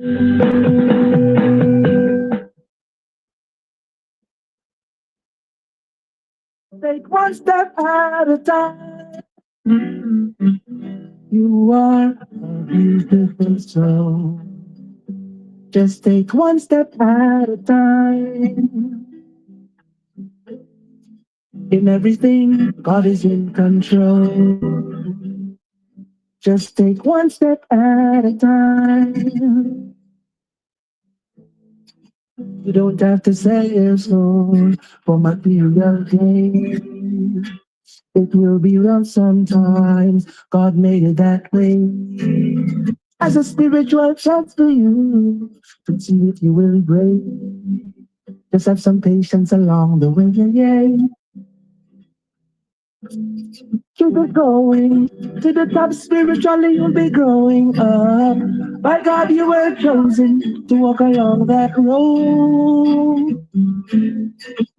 Take one step at a time. You are a beautiful soul. Just take one step at a time. In everything, God is in control. Just take one step at a time. You don't have to sell your soul for material gain. It will be rough sometimes. God made it that way. As a spiritual chance for you to see if you will break. Just have some patience along the way. Yeah. Keep it going to the top spiritually, you'll be growing up. By God, you were chosen to walk along that road.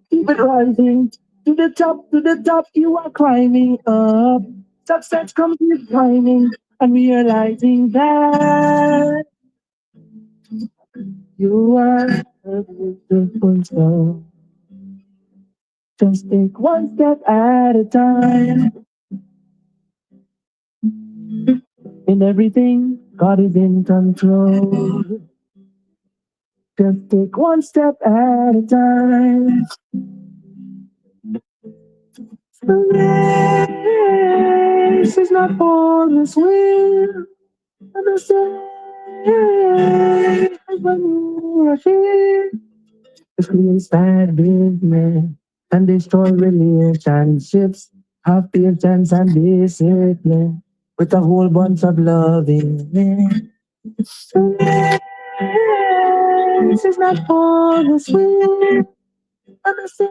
Keep it rising to the top, you are climbing up. Success comes with climbing and realizing that you are a beautiful soul. Just take one step at a time. In everything, God is in control. Just take one step at a time. The race is not for the swift, and the same when you are here. It creates bad business and destroy relationships. Have patience and discipline with a whole bunch of loving men. The race is not for the swift, and the same.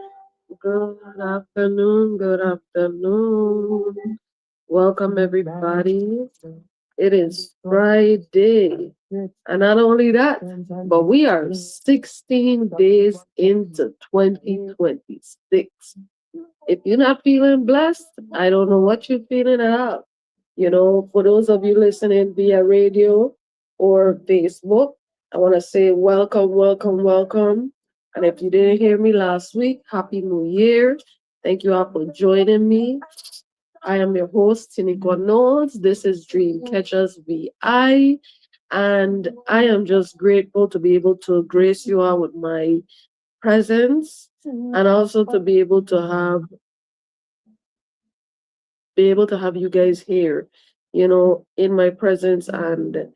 Good afternoon, good afternoon. Welcome, everybody. It is Friday. And not only that, but we are 16 days into 2026. If you're not feeling blessed, I don't know what you're feeling about. You know, for those of you listening via radio or Facebook, I want to say welcome, welcome, welcome. And if you didn't hear me last week, Happy New Year. Thank you all for joining me. I am your host, Tiniqua Knowles. This is Dream Catchers VI. And I am just grateful to be able to grace you all with my presence and also to be able to have you guys here, you know, in my presence and,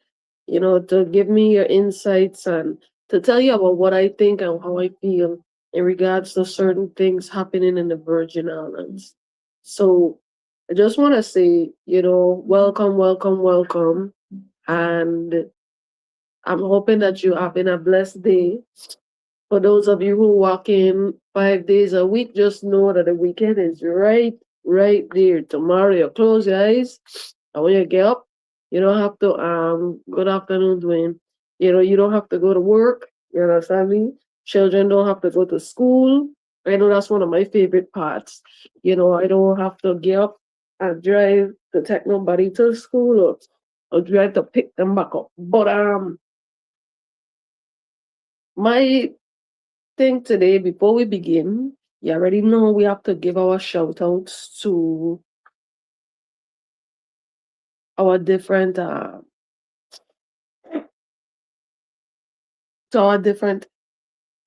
you know, to give me your insights and to tell you about what I think and how I feel in regards to certain things happening in the Virgin Islands. So I just want to say, you know, welcome, welcome, welcome. And I'm hoping that you're having a blessed day. For those of you who walk in 5 days a week, just know that the weekend is right there. Tomorrow you close your eyes, and when you get up, you don't have to good afternoon, Dwayne. You know, you don't have to go to work, you understand me? Children don't have to go to school. I know that's one of my favorite parts. You know, I don't have to get up and drive to take nobody to school or drive to pick them back up. But my thing today, before we begin, you already know we have to give our shout outs our different uh to our different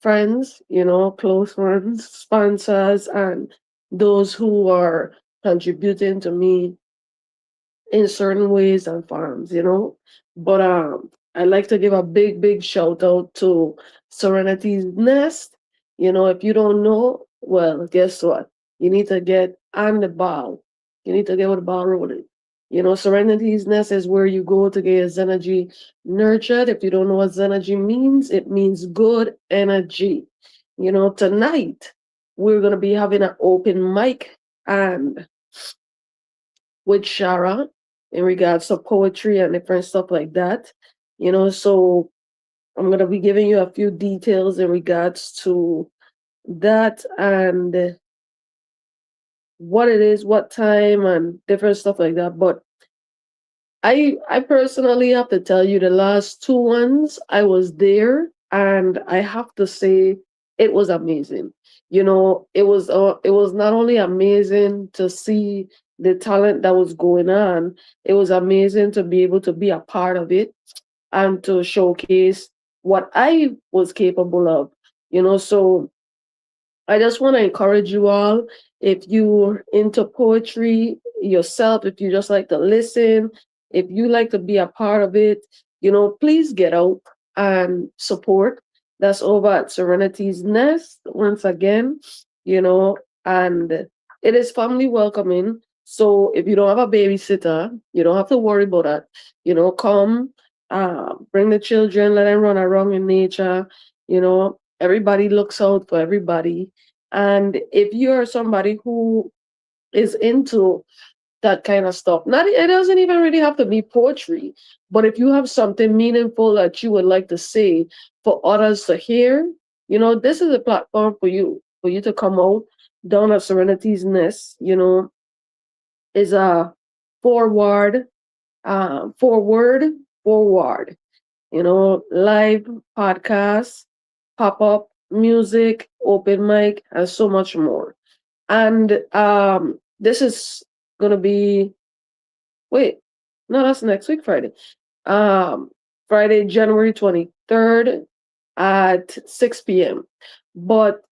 friends, you know, close friends, sponsors, and those who are contributing to me in certain ways and forms, you know. But I like to give a big shout out to Serenity's Nest. You know, if you don't know, well, guess what? You need to get on the ball. You need to get with the ball rolling. You know, Serenity's Nest is where you go to get your energy nurtured. If you don't know what energy means, it means good energy. You know, tonight we're gonna be having an open mic and with Shara in regards to poetry and different stuff like that. You know, so I'm gonna be giving you a few details in regards to that and what it is, what time, and different stuff like that. But I personally have to tell you the last two ones I was there, and I have to say it was amazing. It was not only amazing to see the talent that was going on, it was amazing to be able to be a part of it and to showcase what I was capable of. So I just want to encourage you all, if you're into poetry yourself, if you just like to listen, if you like to be a part of it, please get out and support. That's over at Serenity's Nest once again, you know, and it is family welcoming. So if you don't have a babysitter, you don't have to worry about that. Come, bring the children, let them run around in nature. Everybody looks out for everybody, and if you're somebody who is into that kind of stuff, not it doesn't even really have to be poetry, but if you have something meaningful that you would like to say for others to hear, this is a platform for you to come out down at Serenity's Nest. Is a forward, forward, forward. Live podcasts, pop up music, open mic, and so much more. And this is gonna be wait, no, that's next week Friday. Um, Friday, January 23rd at 6 p.m. But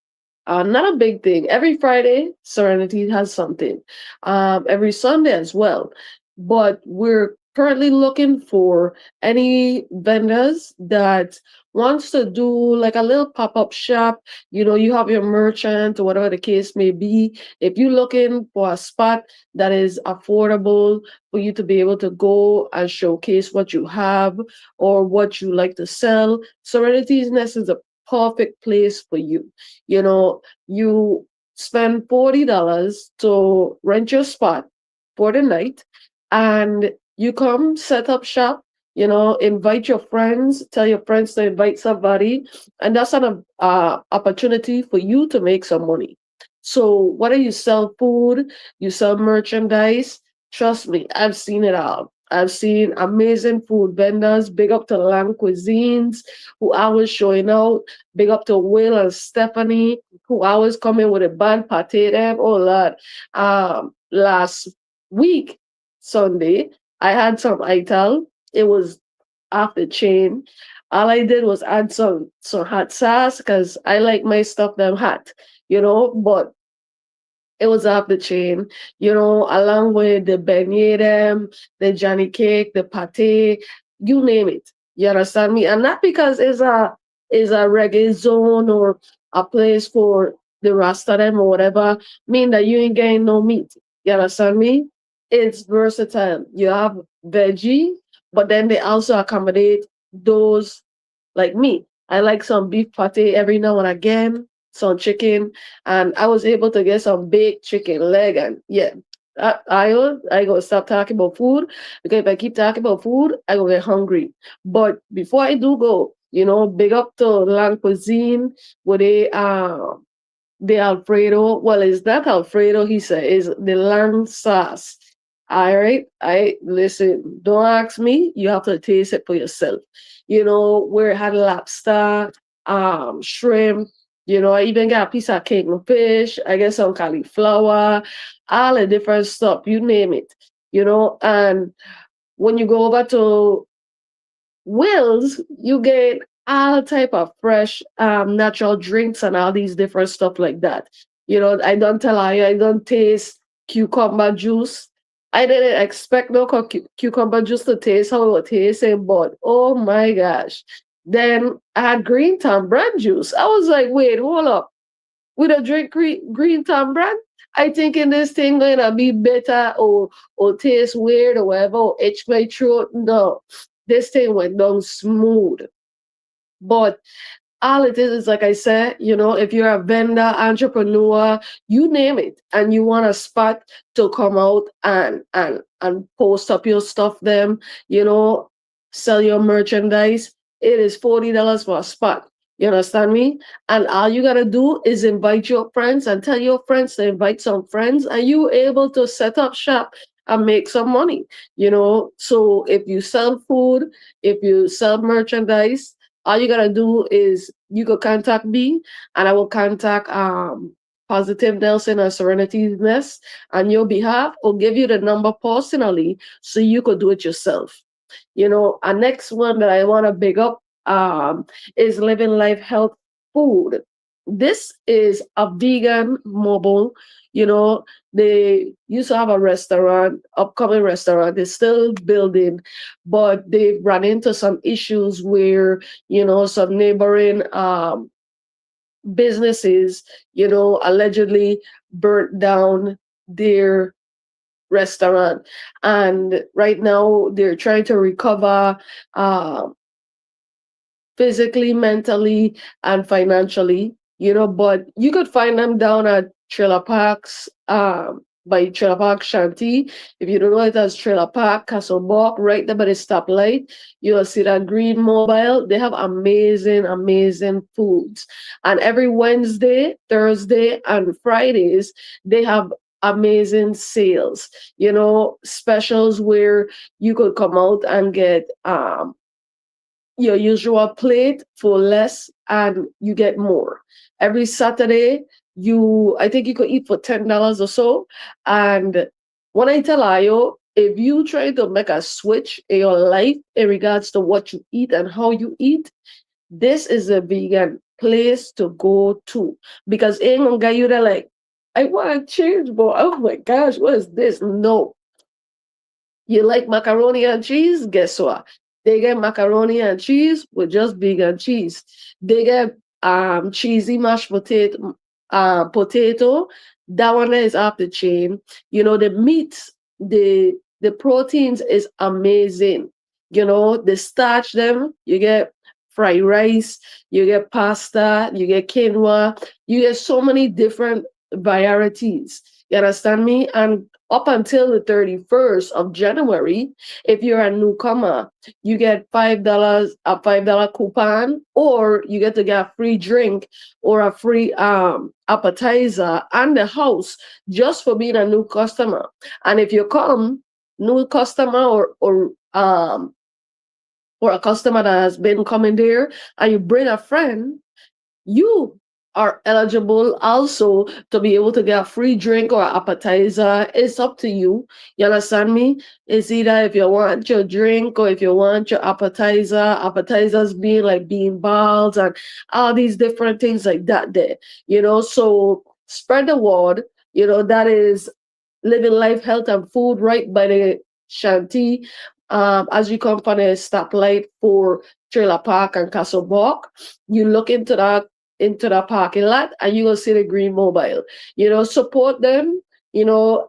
not a big thing. Every Friday, Serenity has something. Every Sunday as well. But we're currently looking for any vendors that wants to do like a little pop-up shop. You have your merchant or whatever the case may be. If you're looking for a spot that is affordable for you to be able to go and showcase what you have or what you like to sell, Serenity's Nest is a perfect place for you. You spend $40 to rent your spot for the night, and you come set up shop. Invite your friends, tell your friends to invite somebody, and that's an opportunity for you to make some money. So whether you sell food, you sell merchandise, trust me, I've seen it all. I've seen amazing food vendors. Big up to Lang Cuisines, who always showing out. Big up to Will and Stephanie, who always come in with a band pate them. Oh Lord. Last week, Sunday, I had some ital. It was off the chain. All I did was add some hot sauce because I like my stuff them hot, but it was off the chain, along with the beignet, them, the Johnny cake, the pate, you name it. You understand me? And not because it's a reggae zone or a place for the Rasta them or whatever, mean that you ain't getting no meat. You understand me? It's versatile. You have veggie, but then they also accommodate those like me. I like some beef pate every now and again, some chicken, and I was able to get some baked chicken leg. And yeah, I gonna stop talking about food, because if I keep talking about food, I gonna get hungry. But before I do go, big up to Lang Cuisine with the Alfredo. Well, it's not Alfredo, he said, it's the lamb sauce. All right. I listen, don't ask me. You have to taste it for yourself. Where it had lobster, shrimp, I even got a piece of cake and fish, I get some cauliflower, all the different stuff, you name it. And when you go over to Wills, you get all type of fresh natural drinks and all these different stuff like that. I don't tell you, I don't taste cucumber juice. I didn't expect no cucumber juice to taste how it would taste, but oh my gosh. Then I had green thumb brand juice. I was like, wait, hold up. With a drink green thumb brand? I thinking this thing gonna be better or taste weird or whatever, or itch my throat. No, this thing went down smooth. But all it is like I said, if you're a vendor, entrepreneur, you name it, and you want a spot to come out and post up your stuff, them, sell your merchandise, it is $40 for a spot. You understand me? And all you gotta do is invite your friends and tell your friends to invite some friends, and you able to set up shop and make some money. So if you sell food, if you sell merchandise, all you gotta do is you could contact me, and I will contact Positive Nelson or Serenity's Nest on your behalf, or give you the number personally so you could do it yourself. A next one that I want to big up is Living Life Health Food. This is a vegan mobile. They used to have a restaurant, upcoming restaurant. They're still building, but they've run into some issues where, some neighboring businesses, allegedly burnt down their restaurant. And right now they're trying to recover uh, physically, mentally, and financially. But you could find them down at Trailer Parks, by Trailer Park Shanty. If you don't know it as Trailer Park, Castleborg, right there by the stoplight, you'll see that green mobile. They have amazing, amazing foods. And every Wednesday, Thursday, and Fridays, they have amazing sales, specials where you could come out and get your usual plate for less and you get more. Every Saturday, I think you could eat for $10 or so. And when I tell Ayo, if you try to make a switch in your life in regards to what you eat and how you eat, this is a vegan place to go to. Because ain't gonna get you there like, I want to change, but oh my gosh, what is this? No. You like macaroni and cheese? Guess what? They get macaroni and cheese with just vegan cheese. They get cheesy mashed potato. That one is off the chain. The meat, the proteins is amazing. They starch them. You get fried rice, you get pasta, you get quinoa, you get so many different varieties. You understand me? And up until the 31st of January, if you're a newcomer, you get $5, a $5 coupon, or you get to get a free drink or a free appetizer and the house just for being a new customer. And if you come, new customer or a customer that has been coming there, and you bring a friend, you are eligible also to be able to get a free drink or appetizer. It's up to you. You understand me? It's either if you want your drink or if you want your appetizer. Appetizers being like bean balls and all these different things like that there. So spread the word. That is Living Life Health and Food right by the Shanty. As you come from a stoplight for Trailer Park and Castleborg, you look into the parking lot and you will see the green mobile. Support them,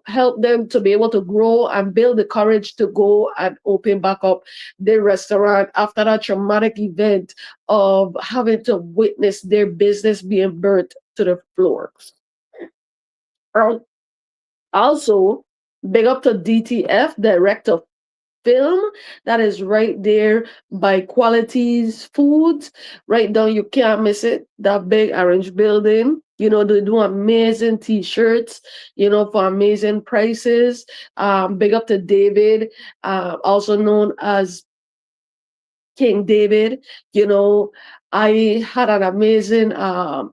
help them to be able to grow and build the courage to go and open back up their restaurant after that traumatic event of having to witness their business being burnt to the floor. Also, big up to DTF, Director Film, that is right there by Qualities Foods. Right down, you can't miss it. That big orange building. They do amazing t-shirts, for amazing prices. Big up to David, also known as King David. I had an amazing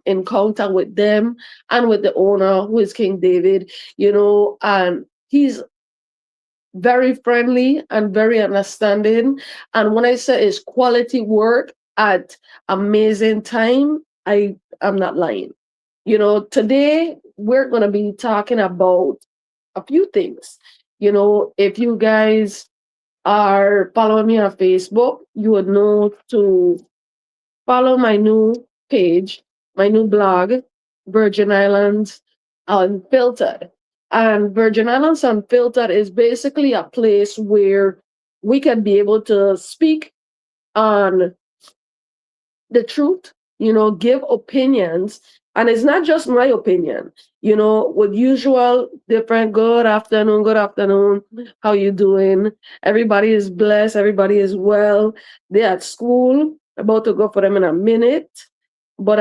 encounter with them and with the owner, who is King David, and he's very friendly and very understanding. And when I say it's quality work at amazing time, I am not lying. Today we're going to be talking about a few things. If you guys are following me on Facebook, you would know to follow my new page, my new blog, Virgin Islands Unfiltered. And Virgin Islands Unfiltered is basically a place where we can be able to speak on the truth, give opinions. And it's not just my opinion, with usual different good afternoon, how you doing? Everybody is blessed, everybody is well. They're at school, about to go for them in a minute. But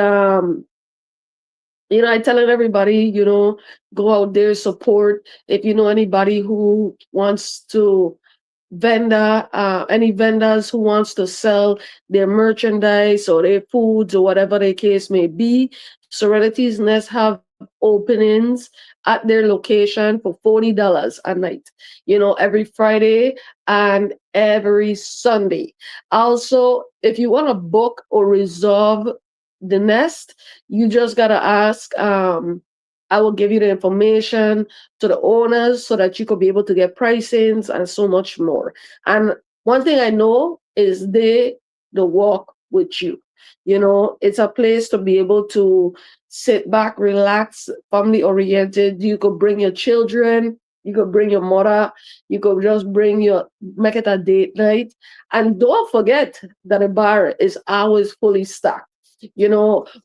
I telling everybody, go out there, support. If you know anybody who wants to any vendors who wants to sell their merchandise or their foods or whatever the case may be, Serenity's Nest have openings at their location for $40 a night, every Friday and every Sunday. Also, if you want to book or reserve the nest, you just gotta ask. I will give you the information to the owners so that you could be able to get pricings and so much more. And one thing I know is they walk with you. It's a place to be able to sit back, relax, family oriented. You could bring your children, you could bring your mother, you could just make it a date night. And don't forget that the bar is always fully stocked.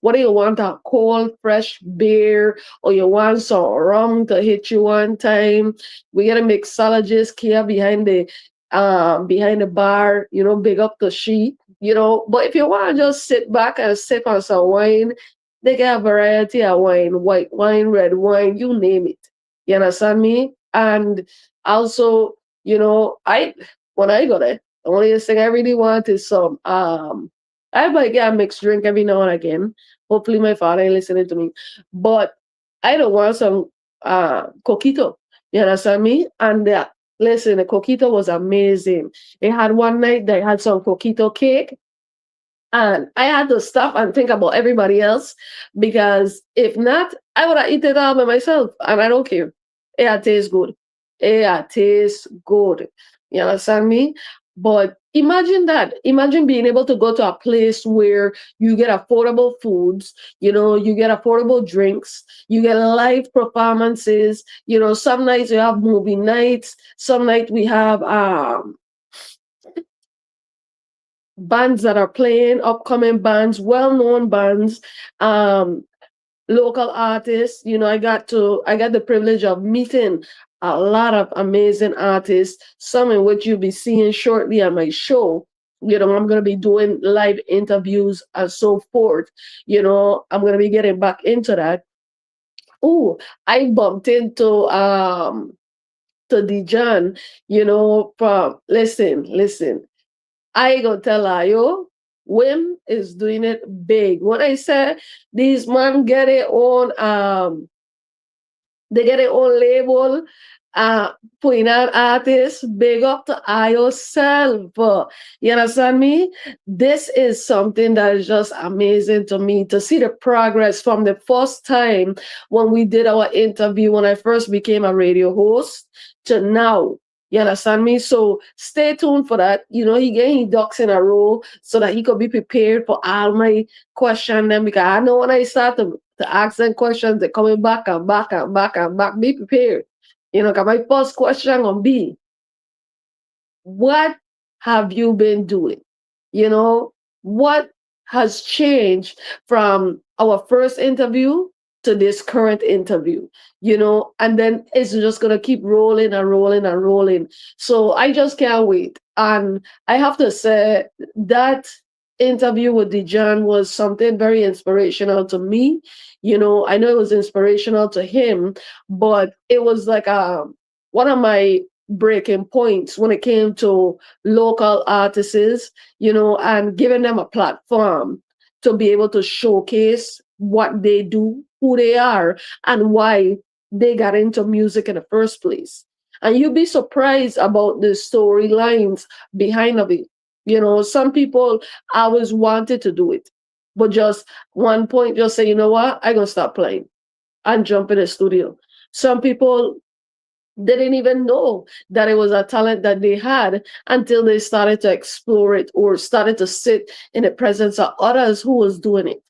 Whether you want a cold, fresh beer or you want some rum to hit you one time, we got a mixologist here behind the bar, big up the sheet. But if you want to just sit back and sip on some wine, they got a variety of wine, white wine, red wine, you name it. You understand me? And also, I when I go there, the only thing I really want is some I might get a mixed drink every now and again. Hopefully my father ain't listening to me. But I don't want some coquito. You understand me? And listen, the coquito was amazing. They had one night they had some coquito cake, and I had to stop and think about everybody else because if not, I would have eaten it all by myself, and I don't care. It tastes good. It tastes good. You understand me? But imagine that. Imagine being able to go to a place where you get affordable foods, you get affordable drinks, you get live performances. Some nights you have movie nights, some night we have bands that are playing, upcoming bands, well-known bands, um, local artists. I got the privilege of meeting a lot of amazing artists, some in which you'll be seeing shortly on my show. I'm going to be doing live interviews and so forth. I'm going to be getting back into that. Oh, I bumped into Dijon, from listen. I gonna tell her, yo, Wim is doing it big. When I say these man get it on they get their own label, putting out artists, big up to I yourself. You understand me? This is something that is just amazing to me to see the progress from the first time when we did our interview when I first became a radio host to now. You understand me? So stay tuned for that. He getting his ducks in a row so that he could be prepared for all my questions. Then because I know when I start to ask them questions, they're coming back and back and back and back. Be prepared. Cause my first question gonna be, what have you been doing? What has changed from our first interview to this current interview? And then it's just gonna keep rolling and rolling and rolling. So I just can't wait. And I have to say that interview with Dijon was something very inspirational to me. I know it was inspirational to him, but it was like one of my breaking points when it came to local artists, and giving them a platform to be able to showcase what they do, who they are, and why they got into music in the first place. And you'd be surprised about the storylines behind of it. Some people always wanted to do it, but just one point, just say, you know what, I'm gonna stop playing and jump in the studio. Some people they didn't even know that it was a talent that they had until they started to explore it or started to sit in the presence of others who was doing it.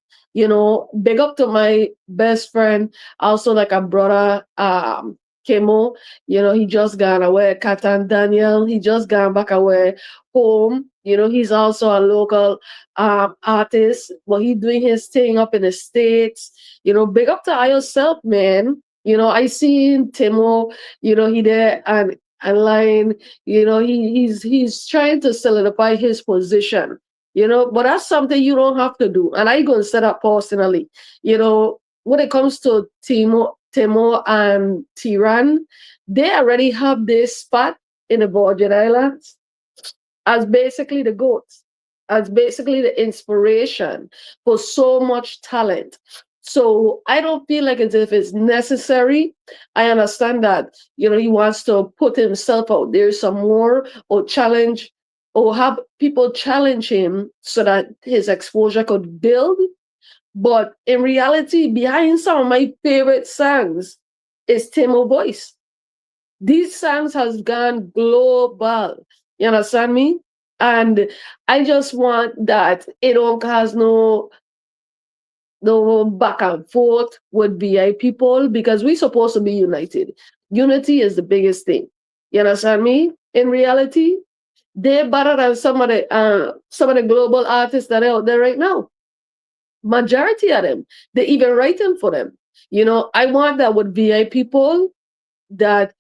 Big up to my best friend, also like a brother, Kemo. He just gone away. Katan Daniel, he just gone back away home. He's also a local artist, but he doing his thing up in the States. Big up to yourself, man. I seen Timo, he there and line, he's trying to solidify his position, but that's something you don't have to do. And I go and set up personally, you know, when it comes to Timor and Tehran, they already have this spot in the Virgin Islands as basically the goats, as basically the inspiration for so much talent. So I don't feel like as if it's necessary. I understand that, he wants to put himself out there some more or challenge or have people challenge him so that his exposure could build. But in reality, behind some of my favorite songs is Timo voice. These songs has gone global. You understand me? And I just want that it don't cause no back and forth with VI people because we're supposed to be united. Unity is the biggest thing. You understand me? In reality, they're better than some of the global artists that are out there right now. Majority of them, they even writing for them. I want that with VI people that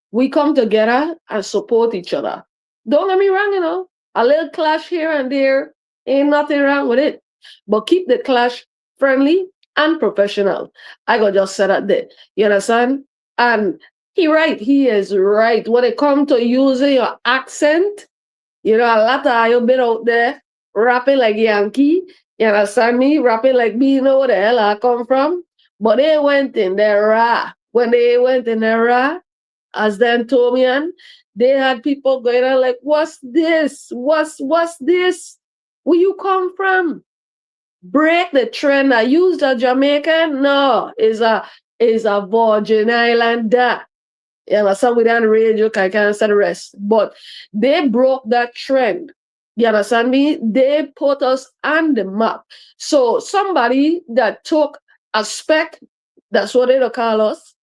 we come together and support each other. Don't get me wrong, a little clash here and there, ain't nothing wrong with it. But keep the clash friendly and professional. I got just said that there. You understand? And he is right. When it comes to using your accent, a lot of you been out there rapping like Yankee. You understand me? Rapping like me, where the hell I come from. But they went in there raw. When they went in there raw, as then Tomian, they had people going on like, what's this? What's this? Where you come from? Break the trend. I used a Jamaican. No, is a Virgin Islander. Some with the radio, I can't say the rest. But they broke that trend. You understand me? They put us on the map. So somebody that took a speck, that's what they call us,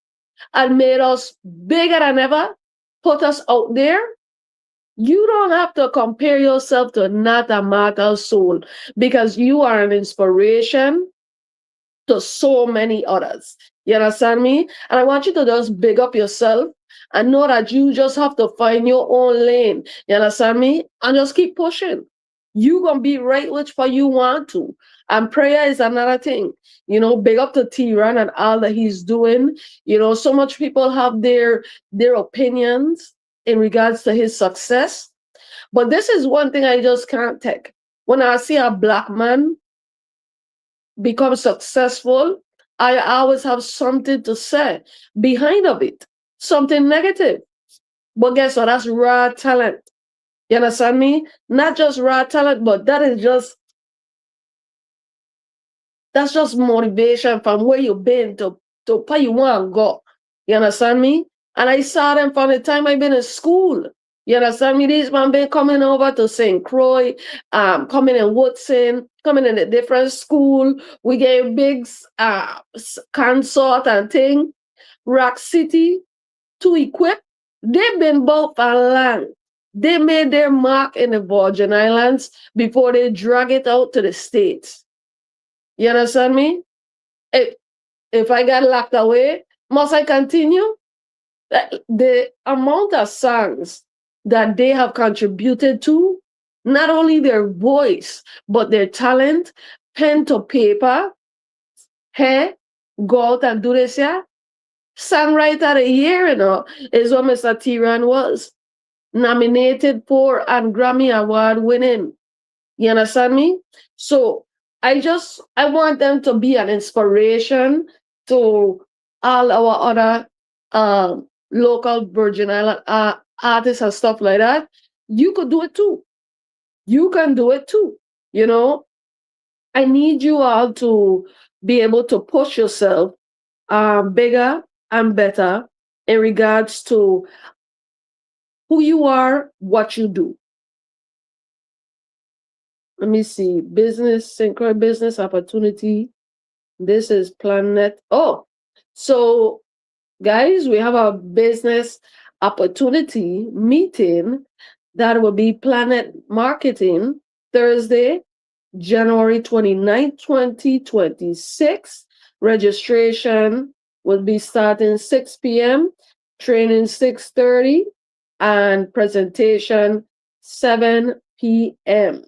and made us bigger than ever, put us out there. You don't have to compare yourself to not a mortal soul because you are an inspiration to so many others. You understand me? And I want you to just big up yourself and know that you just have to find your own lane. You understand me? And just keep pushing. You gonna be right which for you want to. And prayer is another thing. Big up to Tehran and all that he's doing. So much people have their opinions in regards to his success. But this is one thing I just can't take. When I see a black man become successful, I always have something to say behind of it, something negative. But guess what? That's raw talent. You understand me? Not just raw talent, but that's just motivation from where you've been to where you want to go. You understand me? And I saw them from the time I've been in school. You understand me? These man been coming over to St. Croix, coming in Woodson, coming in a different school. We gave big consort and thing. Rock City to equip. They've been both for long. They made their mark in the Virgin Islands before they drag it out to the States. You understand me? If I got locked away, must I continue? The amount of songs that they have contributed to, not only their voice, but their talent, pen to paper, hey, go out and do this, yeah? Songwriter of the Year, is what Mr. Tehran was. Nominated for and Grammy Award winning. You understand me? So I want them to be an inspiration to all our other local Virgin Island artists and stuff like that. You could do it too. You can do it too. I need you all to be able to push yourself bigger and better in regards to who you are, what you do. Let me see. Business, Synchro business opportunity. This is Planet. Oh, so guys, we have a business opportunity meeting that will be Planet Marketing Thursday, January 29th, 2026. Registration will be starting 6 p.m., training 6:30, and presentation 7 p.m.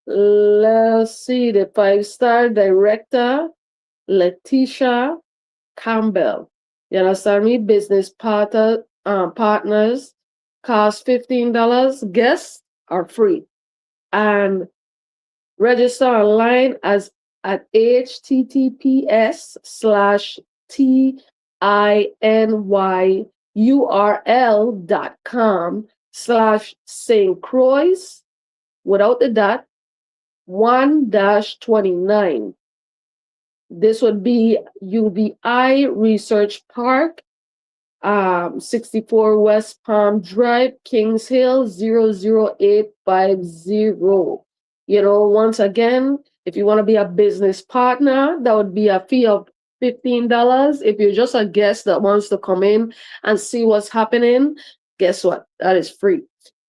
Let's see the 5-star director, Letitia Campbell. You understand me? Business partners cost $15. Guests are free. And register online as at https://tinyurl.com/St. Croix without the dot 1-29. This would be UVI Research Park, 64 West Palm Drive, Kings Hill, 00850. Once again, if you want to be a business partner, that would be a fee of $15. If you're just a guest that wants to come in and see what's happening, guess what? That is free.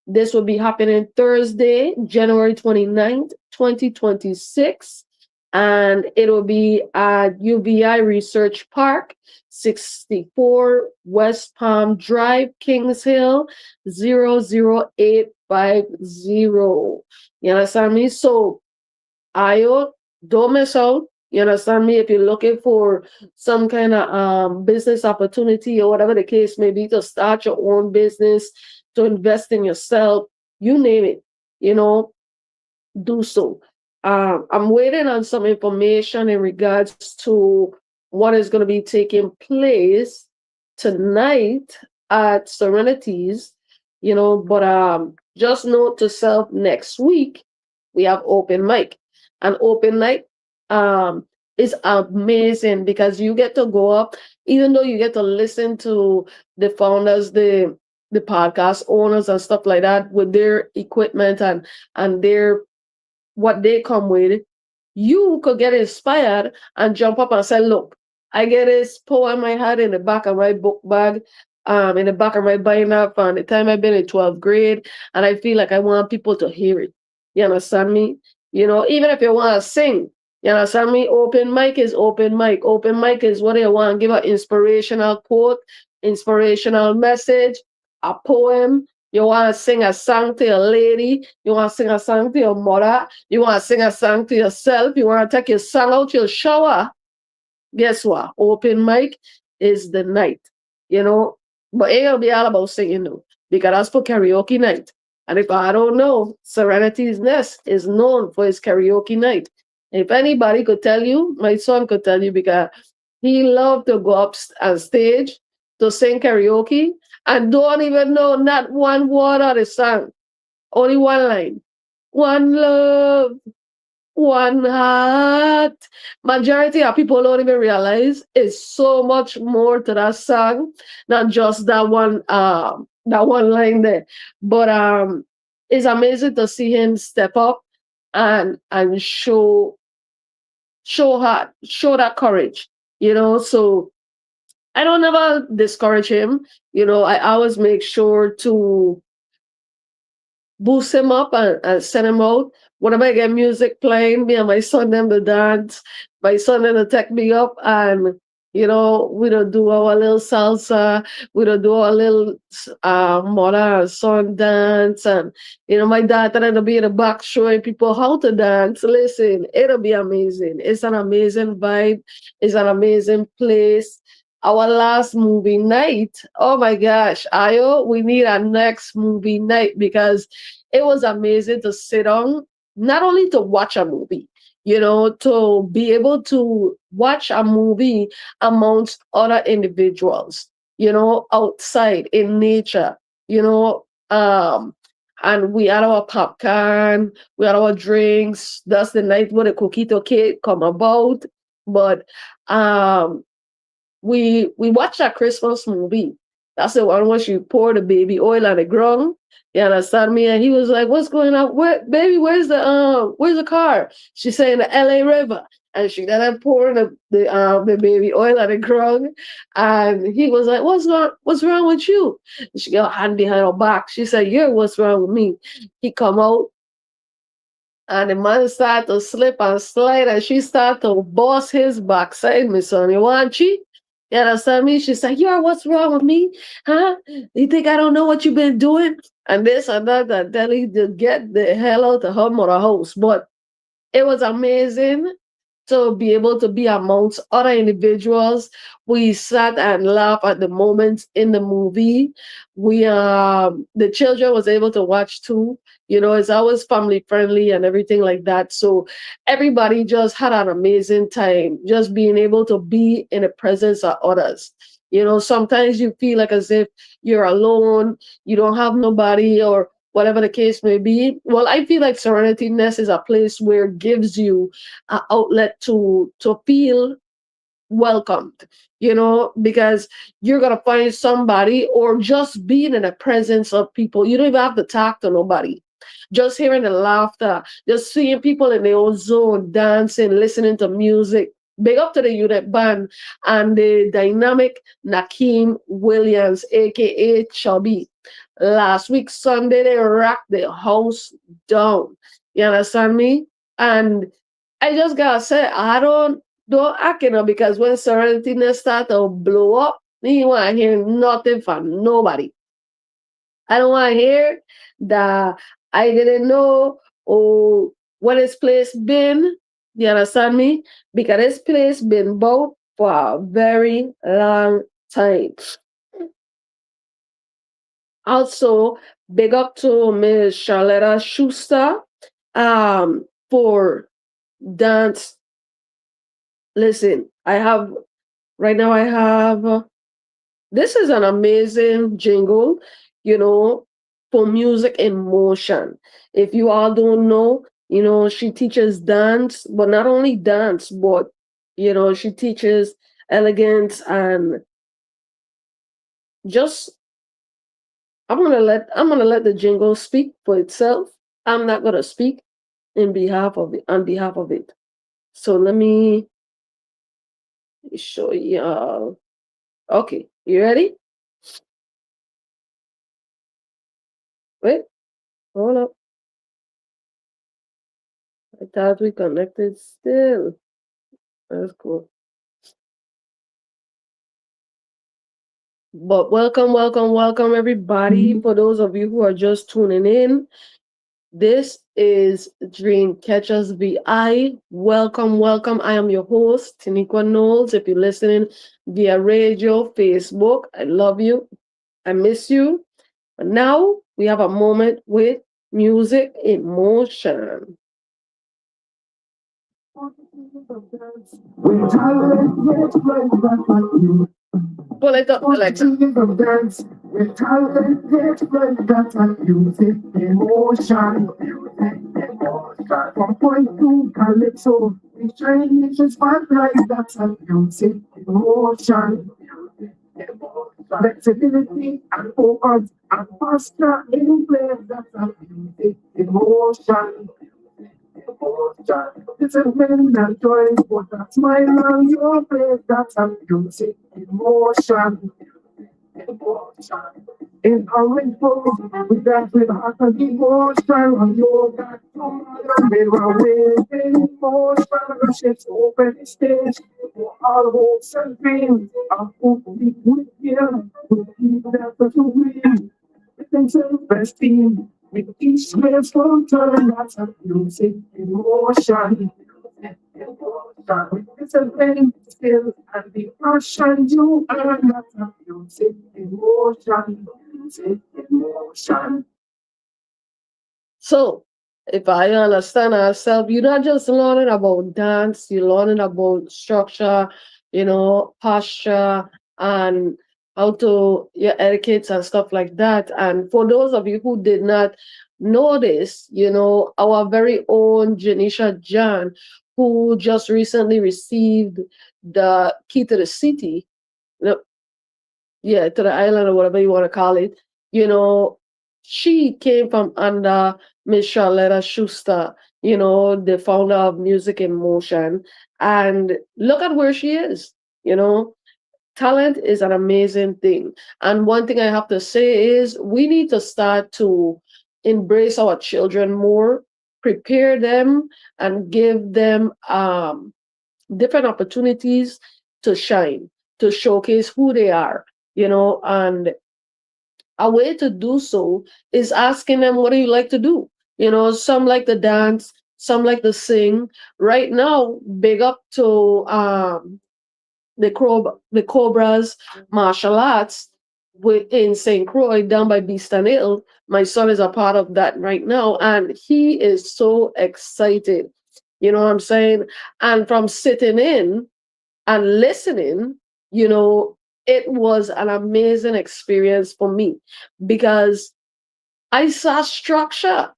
This will be happening Thursday, January 29th, 2026. And it will be at UVI Research Park, 64 West Palm Drive, Kings Hill, 00850. You understand me? So, don't miss out. You understand me? If you're looking for some kind of business opportunity or whatever the case may be, to start your own business, to invest in yourself, you name it, do so. I'm waiting on some information in regards to what is going to be taking place tonight at Serenities, but just note to self, next week we have open mic. And open mic is amazing because you get to go up, even though you get to listen to the founders, the podcast owners and stuff like that with their equipment and their what they come with, you could get inspired and jump up and say, look, I get this poem I had in the back of my book bag, in the back of my binder from the time I've been in 12th grade, and I feel like I want people to hear it. You understand me? Even if you want to sing, you understand me? Open mic is open mic. Open mic is what you want. Give an inspirational quote, inspirational message, a poem. You want to sing a song to your lady. You want to sing a song to your mother. You want to sing a song to yourself. You want to take your song out your shower. Guess what? Open mic is the night, But it will be all about singing, though, because that's for karaoke night. And if I don't know, Serenity's Nest is known for his karaoke night. If anybody could tell you, my son could tell you, because he loved to go up on stage to sing karaoke and don't even know not one word of the song, only one line. One love, one heart. Majority of people don't even realize it's so much more to that song, not just that one line there. But it's amazing to see him step up and show heart, show that courage, So I don't ever discourage him. I always make sure to boost him up and send him out. Whenever I get music playing, me and my son them to dance. My son them to take me up and we don't do our little salsa, we don't do our little mother and son dance, and my daughter and to be in the back showing people how to dance. Listen, it'll be amazing. It's an amazing vibe, it's an amazing place. Our last movie night, oh my gosh, Ayo, we need our next movie night because it was amazing to sit on, not only to watch a movie, to be able to watch a movie amongst other individuals, outside in nature, and we had our popcorn, we had our drinks. That's the night where the coquito cake come about. But we watched a Christmas movie. That's the one where she poured the baby oil on the ground. You understand me? And he was like, "What's going on? Baby, where's the car?" She said in the LA River. And she then poured the baby oil on the ground. And he was like, What's wrong with you? And she got her hand behind her back. She said, "Yeah, what's wrong with me?" He come out and the man started to slip and slide and she started to boss his backside, "My son, you want cheat?" You understand me? She's like, "Yo, what's wrong with me? Huh? You think I don't know what you've been doing?" And this and that, and telling to get the hell out of her mother house. But it was amazing to be able to be amongst other individuals. We sat and laughed at the moments in the movie. We the children was able to watch too. You know, it's always family friendly and everything like that. So everybody just had an amazing time, just being able to be in the presence of others. You know, sometimes you feel like as if you're alone, you don't have nobody, or whatever the case may be. Well, I feel like Serenity Nest is a place where it gives you an outlet to feel welcomed, you know, because you're gonna find somebody, or just being in the presence of people. You don't even have to talk to nobody. Just hearing the laughter, just seeing people in their own zone, dancing, listening to music. Big up to the unit band and the dynamic Nakeem Williams, aka Chubby. Last week Sunday they rocked the house down. You understand me? And I just gotta say, I don't act, you know, because when Serenity Nest start to blow up, you want to hear nothing from nobody. I don't want to hear that I didn't know, or what this place been. You understand me? Because this place been built for a very long time. Also, big up to Miss Charlotta Schuster for dance. Listen, I have right now. I have this is an amazing jingle, you know, for music in motion. If you all don't know, you know, she teaches dance, but not only dance, but you know, she teaches elegance and just I'm gonna let the jingle speak for itself. I'm not gonna speak in behalf of it on behalf of it. So let me show you. Okay, you ready? Wait, hold up. I thought we connected still. That's cool. But welcome, welcome, welcome, everybody. For those of you who are just tuning in, this is Dream Catchers VI. Welcome, welcome. I am your host, Tiniqua Knowles. If you're listening via radio, Facebook, I love you. I miss you. And now we have a moment with music in motion. Pull it up, Alexa. With talent, get right, that and music, emotion, from point to calypso, we change the spotlight, that and music, emotion, flexibility and focus, and posture in place, that and music, emotion. It's a pain and joy, but a smile on your face, that's a music, emotion. In orange pose, we dance with heart and devotion. On yoga, mirror waving motion. Ships open the stage for our hopes and dreams. Our hope with you, we keep that to win. It's self-esteem. With each graceful turn, that's a music emotion. It's a very still and the passion you earn, that's a music emotion. Music emotion. So, if I understand ourselves, you're not just learning about dance, you're learning about structure, you know, posture, and how to your etiquettes and stuff like that. And for those of you who did not know this, you know, our very own Janisha John, who just recently received the key to the city, no, yeah, to the island or whatever you want to call it, you know, she came from under Miss Charlotta Schuster, you know, the founder of Music in Motion. And look at where she is, you know. Talent is an amazing thing. And one thing I have to say is we need to start to embrace our children more, prepare them, and give them different opportunities to shine. to showcase who they are, and a way to do so is asking them, what do you like to do? Some like to dance, some like to sing. Right now, big up to the Cobras martial arts in St. Croix down by Beeston Hill. My son is a part of that right now, and he is so excited. You know what I'm saying? And from sitting in and listening, you know, it was an amazing experience for me because I saw structure.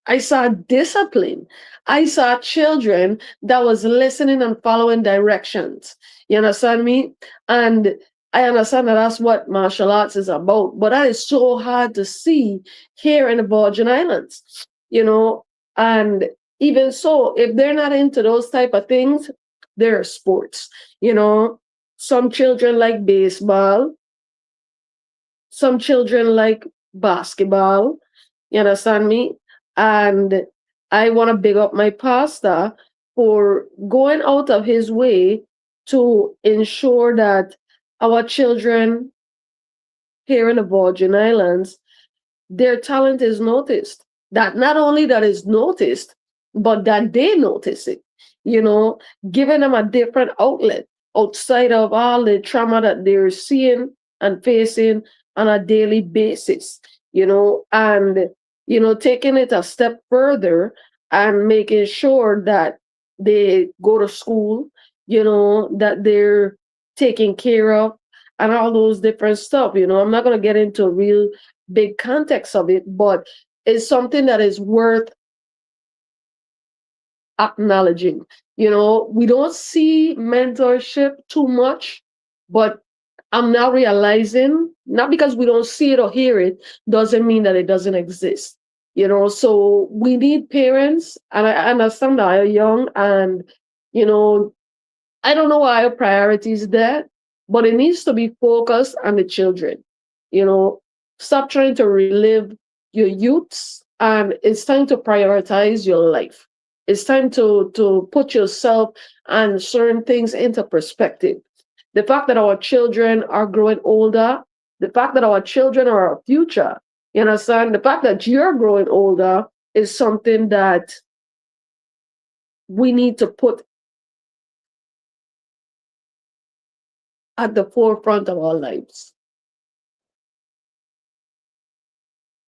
I saw discipline. I saw children that was listening and following directions. You understand me? And I understand that that's what martial arts is about. But that is so hard to see here in the Virgin Islands, you know. And even so, if they're not into those type of things, they're sports. You know, some children like baseball, some children like basketball. You understand me? And I want to big up my pastor for going out of his way to ensure that our children here in the Virgin Islands, their talent is noticed. That not only that is noticed, but that they notice it, you know, giving them a different outlet outside of all the trauma that they're seeing and facing on a daily basis, and taking it a step further and making sure that they go to school, that they're taken care of and all those different stuff. I'm not going to get into a real big context of it, but it's something that is worth acknowledging. We don't see mentorship too much, but I'm now realizing, not because we don't see it or hear it, doesn't mean that it doesn't exist. So we need parents, and I understand that are young, and you know, I don't know why our priority is there, but it needs to be focused on the children. You know, stop trying to relive your youths, and it's time to prioritize your life. It's time to put yourself and certain things into perspective. The fact that our children are growing older, the fact that our children are our future, you understand? The fact that you're growing older is something that we need to put at the forefront of our lives.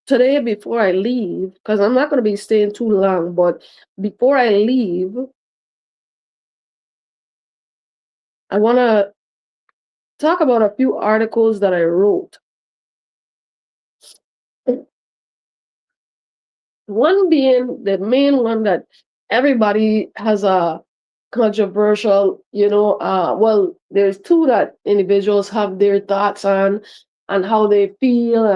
Today, before I leave, because I'm not going to be staying too long, but before I leave, I want to talk about a few articles that I wrote. One being the main one that everybody has a controversial, well, there's two that individuals have their thoughts on and how they feel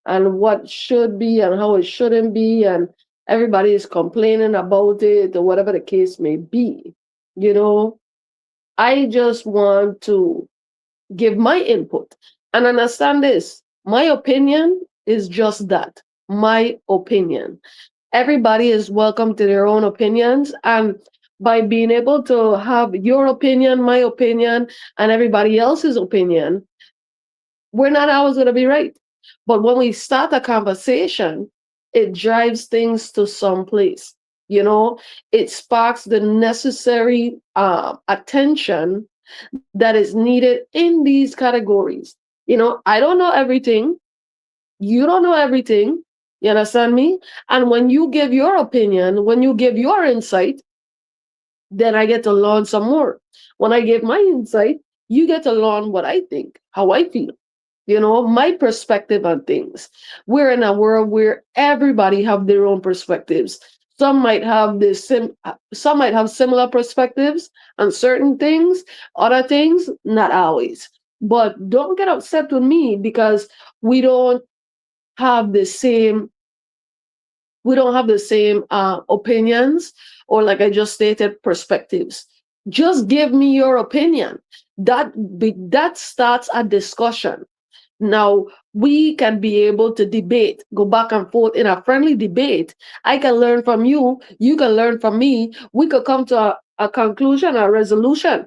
and what should be and how it shouldn't be, and everybody is complaining about it or whatever the case may be. I just want to give my input and understand this. My opinion is just that, my opinion. Everybody is welcome to their own opinions. And by being able to have your opinion, my opinion, and everybody else's opinion, we're not always going to be right. But when we start a conversation, it drives things to some place. It sparks the necessary attention that is needed in these categories. I don't know everything. You don't know everything. You understand me? And when you give your opinion, when you give your insight, then I get to learn some more. When I give my insight, you get to learn what I think, how I feel, my perspective on things. We're in a world where everybody have their own perspectives. Some might have some might have similar perspectives on certain things, other things, not always. But don't get upset with me because we don't have the same opinions, or like I just stated, perspectives. Just give me your opinion. That starts a discussion. Now we can be able to debate, go back and forth in a friendly debate. I can learn from you, you can learn from me. We could come to a conclusion, a resolution.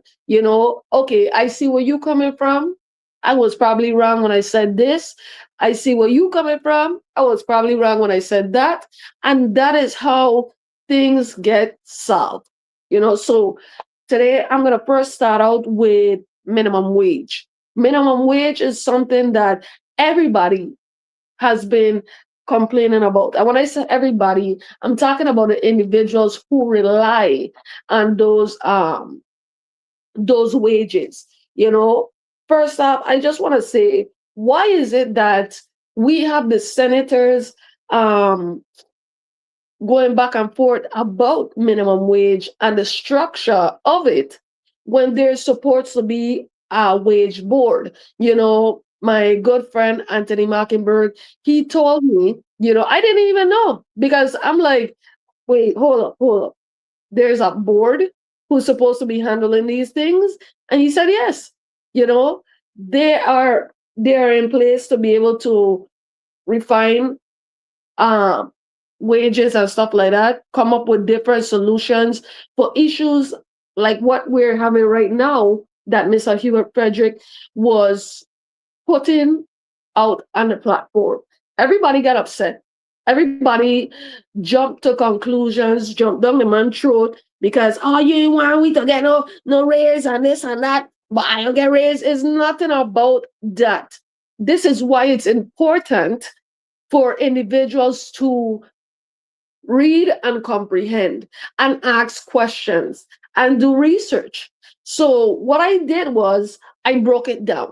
Okay, I see where you coming from. I was probably wrong when I said this. I see where you coming from. I was probably wrong when I said that. And that is how things get solved. So today I'm going to first start out with minimum wage. Minimum wage is something that everybody has been complaining about. And when I say everybody, I'm talking about the individuals who rely on those wages. You know, First off, I just want to say, why is it that we have the senators um going back and forth about minimum wage and the structure of it when there's supposed to be a wage board? My good friend Anthony Mockenberg, he told me, I didn't even know, because I'm like, wait, hold up. There's a board who's supposed to be handling these things. And he said, yes, you know, they are they are in place to be able to refine um, wages and stuff like that, come up with different solutions for issues like what we're having right now that Mr. Hubert Frederick was putting out on the platform. Everybody got upset. Everybody jumped to conclusions, jumped down the man's throat because, oh, you ain't want we to get no raise and this and that, but I don't get raise. It's nothing about that. This is why it's important for individuals to read and comprehend and ask questions and do research. So what I did was I broke it down.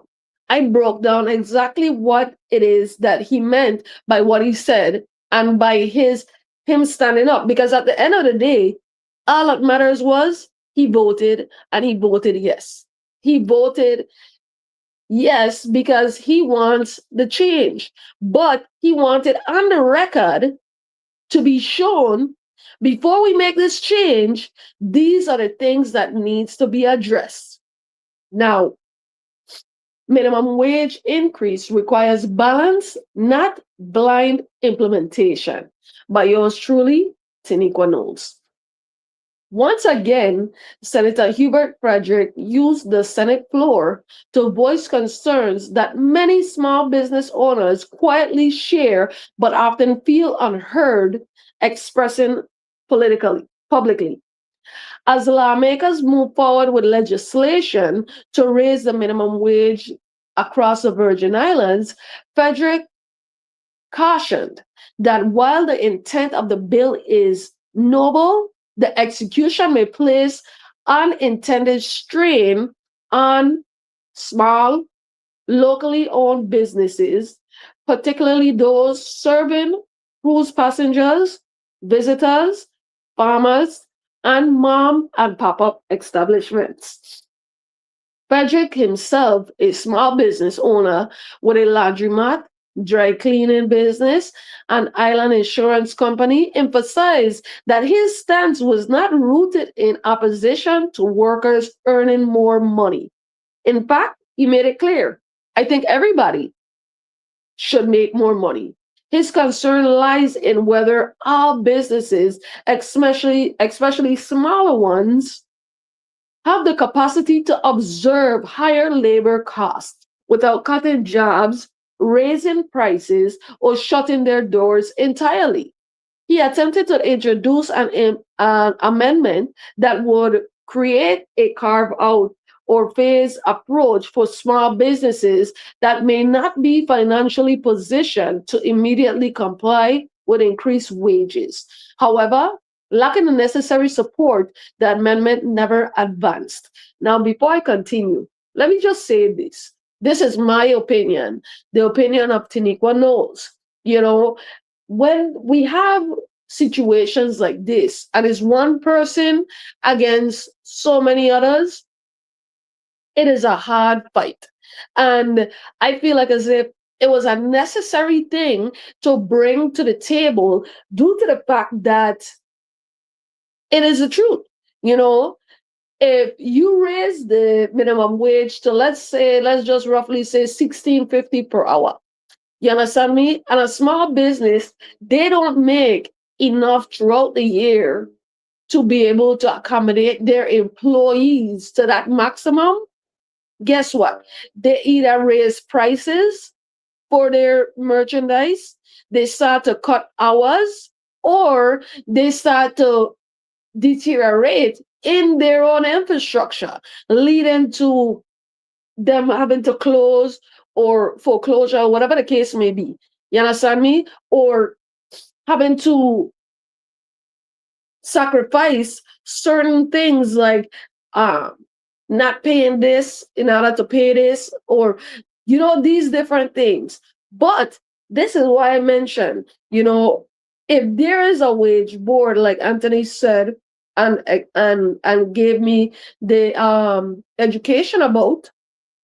I broke down exactly what it is that he meant by what he said and by him standing up, because at the end of the day, all that matters was he voted, and he voted yes. He voted yes because he wants the change, but he wanted on the record to be shown, before we make this change, these are the things that needs to be addressed. Now, minimum wage increase requires balance, not blind implementation. By yours truly, Tiniqua Knowles. Once again, Senator Hubert Frederick used the Senate floor to voice concerns that many small business owners quietly share but often feel unheard, expressing publicly. As lawmakers move forward with legislation to raise the minimum wage across the Virgin Islands, Frederick cautioned that while the intent of the bill is noble, the execution may place unintended strain on small, locally owned businesses, particularly those serving cruise passengers, visitors, farmers, and mom and pop-up establishments. Frederick himself, a small business owner with a laundromat, dry cleaning business, and island insurance company, emphasized that his stance was not rooted in opposition to workers earning more money. In fact, he made it clear, I think everybody should make more money. His concern lies in whether all businesses, especially smaller ones, have the capacity to absorb higher labor costs without cutting jobs, raising prices, or shutting their doors entirely. He attempted to introduce an amendment that would create a carve out or phase approach for small businesses that may not be financially positioned to immediately comply with increased wages. However, lacking the necessary support, the amendment never advanced. Now, before I continue, let me just say this. This is my opinion, the opinion of Tiniqua Knowles. When we have situations like this, and it's one person against so many others, it is a hard fight. And I feel like as if it was a necessary thing to bring to the table due to the fact that it is the truth. If you raise the minimum wage to, let's just roughly say $16.50 per hour, you understand me? And a small business, they don't make enough throughout the year to be able to accommodate their employees to that maximum, guess what? They either raise prices for their merchandise, they start to cut hours, or they start to deteriorate in their own infrastructure, leading to them having to close or foreclosure, whatever the case may be. You understand me? Or having to sacrifice certain things like um, not paying this in order to pay this, or these different things. But this is why I mentioned, if there is a wage board, like Anthony said, and gave me the education about,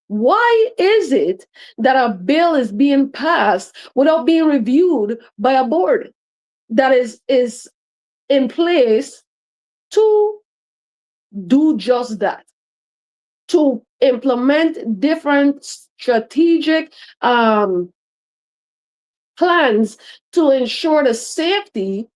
why is it that a bill is being passed without being reviewed by a board that is in place to do just that, to implement different strategic plans to ensure the safety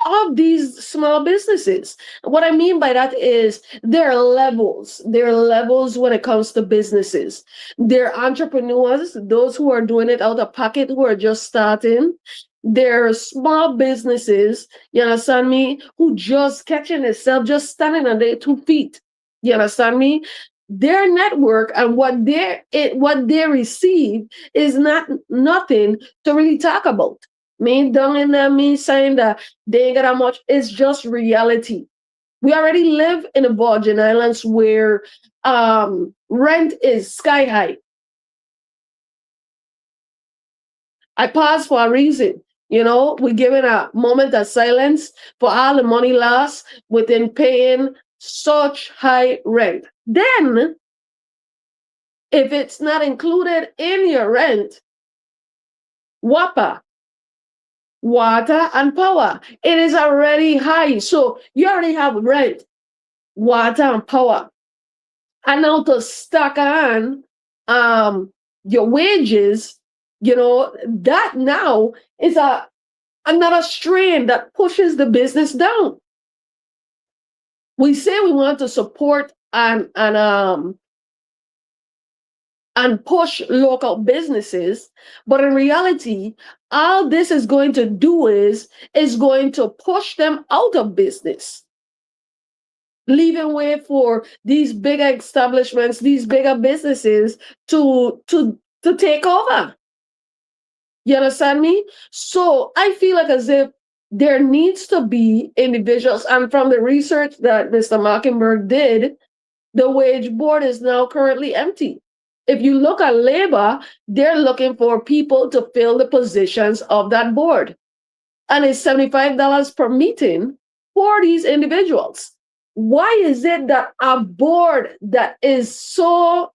of these small businesses? What I mean by that is there are levels. There are levels when it comes to businesses. There are entrepreneurs, those who are doing it out of pocket, who are just starting. There are small businesses, you understand me, who just catching themselves, just standing on their 2 feet. You understand me? Their network and what they receive is not nothing to really talk about. Me telling them, me saying that they ain't got that much, it's just reality. We already live in the Virgin Islands where rent is sky high. I pause for a reason. We're giving a moment of silence for all the money lost within paying such high rent. Then, if it's not included in your rent, WAPA, water and power, it is already high. So you already have rent, water, and power. And now to stack on your wages, that now is another strain that pushes the business down. We say we want to support and push local businesses, but in reality, all this is going to do is going to push them out of business, leaving way for these bigger establishments, these bigger businesses to take over. You understand me? So I feel like as if there needs to be individuals, and from the research that Mr. Mockenberg did, the wage board is now currently empty. If you look at labor, they're looking for people to fill the positions of that board. And it's $75 per meeting for these individuals. Why is it that a board that is so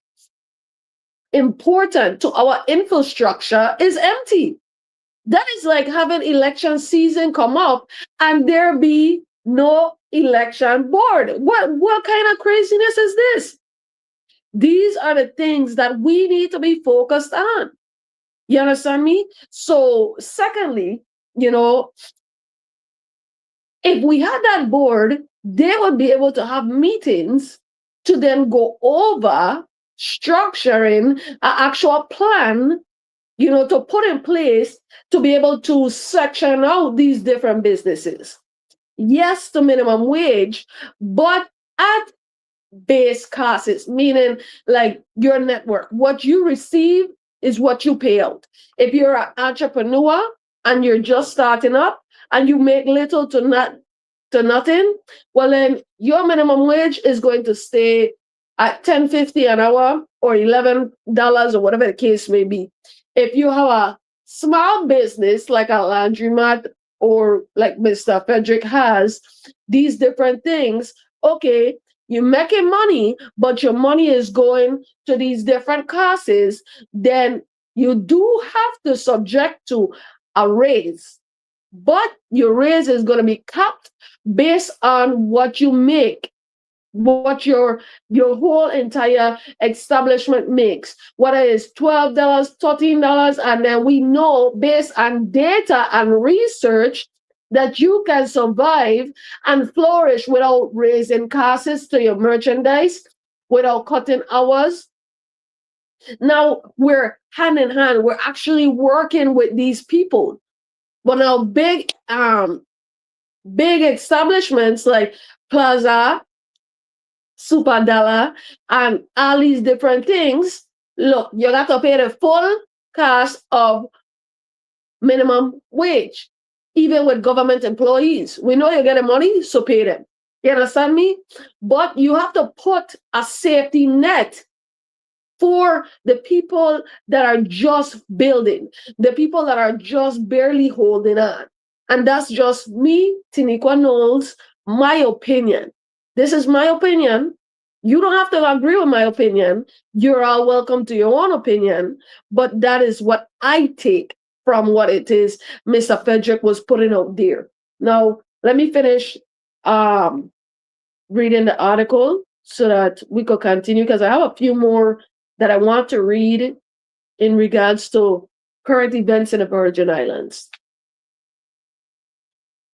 important to our infrastructure is empty? That is like having election season come up and there be no election board. What kind of craziness is this? These are the things that we need to be focused on. You understand me? So, secondly, if we had that board, they would be able to have meetings to then go over structuring an actual plan, to put in place to be able to section out these different businesses. Yes, to minimum wage, but at base costs, meaning like your network. What you receive is what you pay out. If you're an entrepreneur and you're just starting up and you make little to nothing, well then your minimum wage is going to stay at $10.50 an hour or $11 or whatever the case may be. If you have a small business like a laundromat or like Mr. Frederick has, these different things, okay, you're making money, but your money is going to these different causes, then you do have to subject to a raise. But your raise is going to be capped based on what you make, what your whole entire establishment makes, whether it's $12, $13, and then we know based on data and research that you can survive and flourish without raising costs to your merchandise, without cutting hours. Now we're hand in hand. We're actually working with these people. But now big establishments like Plaza, Super Dollar, and all these different things. Look, you got to pay the full cost of minimum wage, even with government employees. We know you're getting money, so pay them. You understand me? But you have to put a safety net for the people that are just building, the people that are just barely holding on. And that's just me, Tiniqua Knowles, my opinion. This is my opinion. You don't have to agree with my opinion. You're all welcome to your own opinion, but that is what I take from what it is Mr. Frederick was putting out there. Now, let me finish reading the article so that we could continue, because I have a few more that I want to read in regards to current events in the Virgin Islands.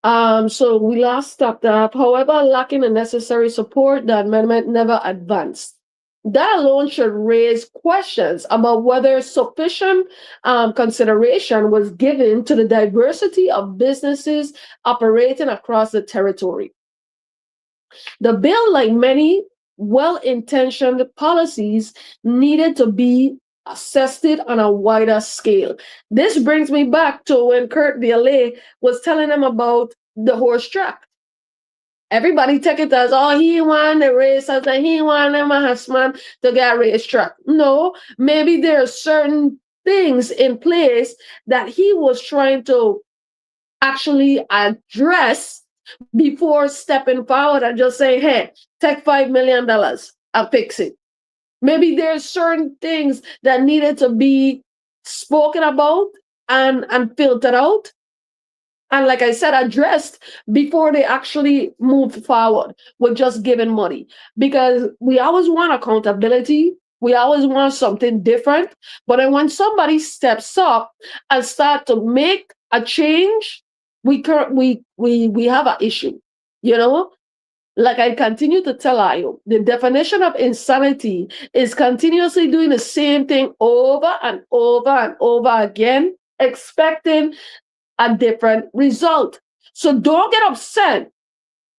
So we last stopped up. However, lacking the necessary support, the amendment never advanced. That alone should raise questions about whether sufficient consideration was given to the diversity of businesses operating across the territory. The bill, like many well-intentioned policies, needed to be assessed on a wider scale. This brings me back to when Kurt DeLay was telling them about the horse track. Everybody take it as, oh, he won the race, as he won them husband to get a racetrack. No, maybe there are certain things in place that he was trying to actually address before stepping forward and just saying, hey, take $5 million, I'll fix it. Maybe there's certain things that needed to be spoken about and filtered out. And like I said, addressed before they actually moved forward with just giving money. Because we always want accountability. We always want something different. But then when somebody steps up and start to make a change, we have an issue, you know? Like I continue to tell you, the definition of insanity is continuously doing the same thing over and over and over again, expecting a different result. So don't get upset.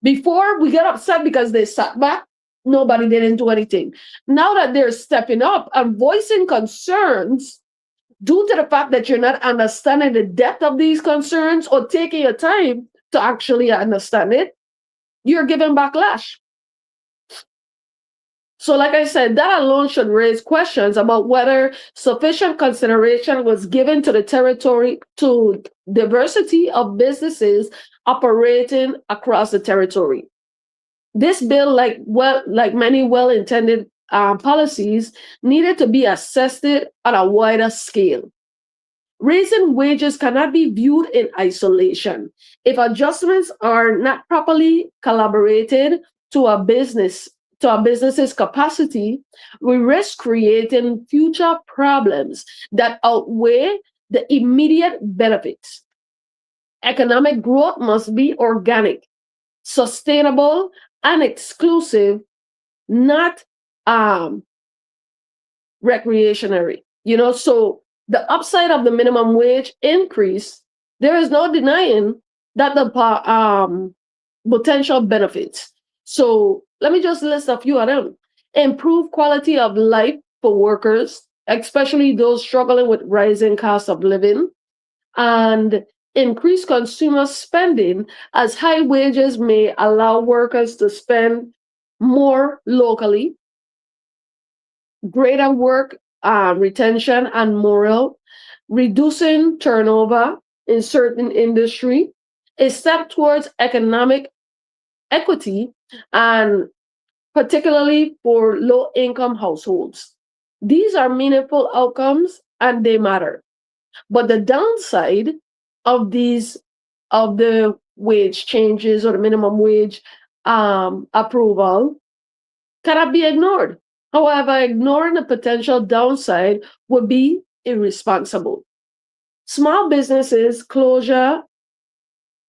Before we get upset because they sat back, nobody didn't do anything. Now that they're stepping up and voicing concerns due to the fact that you're not understanding the depth of these concerns or taking your time to actually understand it, you're giving backlash. So like I said, that alone should raise questions about whether sufficient consideration was given to the territory, to diversity of businesses operating across the territory. This bill, like many well-intended policies, needed to be assessed on a wider scale. Raising wages cannot be viewed in isolation. If adjustments are not properly collaborated to a business's capacity, we risk creating future problems that outweigh the immediate benefits. Economic growth must be organic, sustainable, and exclusive, not recreationary. So the upside of the minimum wage increase, there is no denying that the potential benefits. So let me just list a few of them. Improve quality of life for workers, especially those struggling with rising costs of living, and increase consumer spending, as high wages may allow workers to spend more locally. Greater work retention and morale, reducing turnover in certain industry, a step towards economic equity, and particularly for low-income households. These are meaningful outcomes and they matter. But the downside of the wage changes or the minimum wage approval cannot be ignored. However, ignoring the potential downside would be irresponsible. Small businesses closure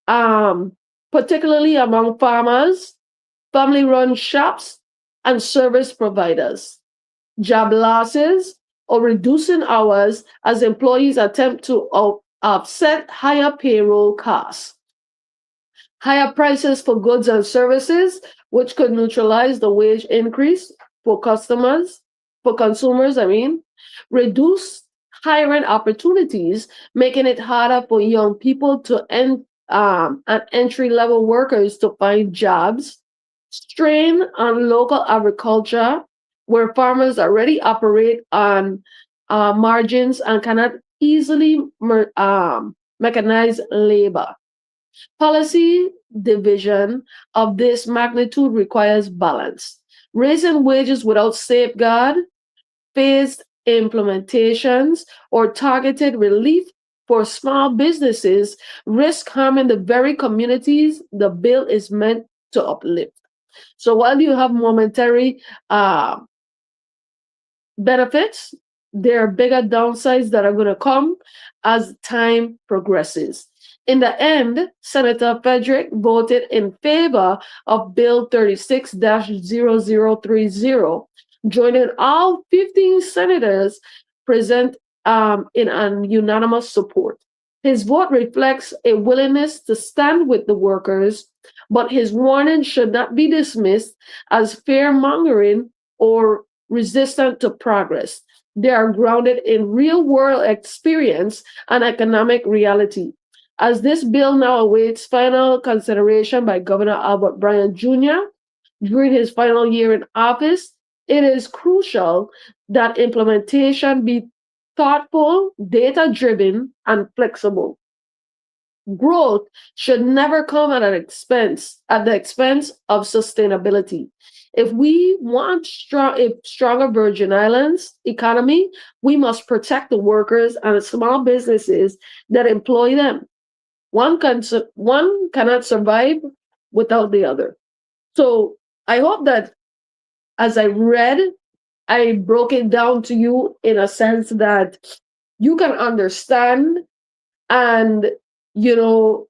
particularly among farmers, family-run shops, and service providers. Job losses or reducing hours as employees attempt to offset higher payroll costs. Higher prices for goods and services, which could neutralize the wage increase for consumers, reduce hiring opportunities, making it harder for young people and entry level workers to find jobs, strain on local agriculture, where farmers already operate on margins and cannot easily mechanize labor. Policy division of this magnitude requires balance. Raising wages without safeguard, phased implementations, or targeted relief for small businesses risk harming the very communities the bill is meant to uplift. So while you have momentary uh, benefits, there are bigger downsides that are going to come as time progresses. In the end, Senator Frederick voted in favor of Bill 36-0030, joining all 15 senators present in an unanimous support. His vote reflects a willingness to stand with the workers, but his warning should not be dismissed as fear mongering or resistant to progress. They are grounded in real world experience and economic reality. As this bill now awaits final consideration by Governor Albert Bryan Jr. during his final year in office, it is crucial that implementation be thoughtful, data driven, and flexible. Growth should never come at the expense of sustainability. If we want a stronger Virgin Islands economy, we must protect the workers and the small businesses that employ them. One cannot survive without the other. So I hope that as I read, I broke it down to you in a sense that you can understand and, you know,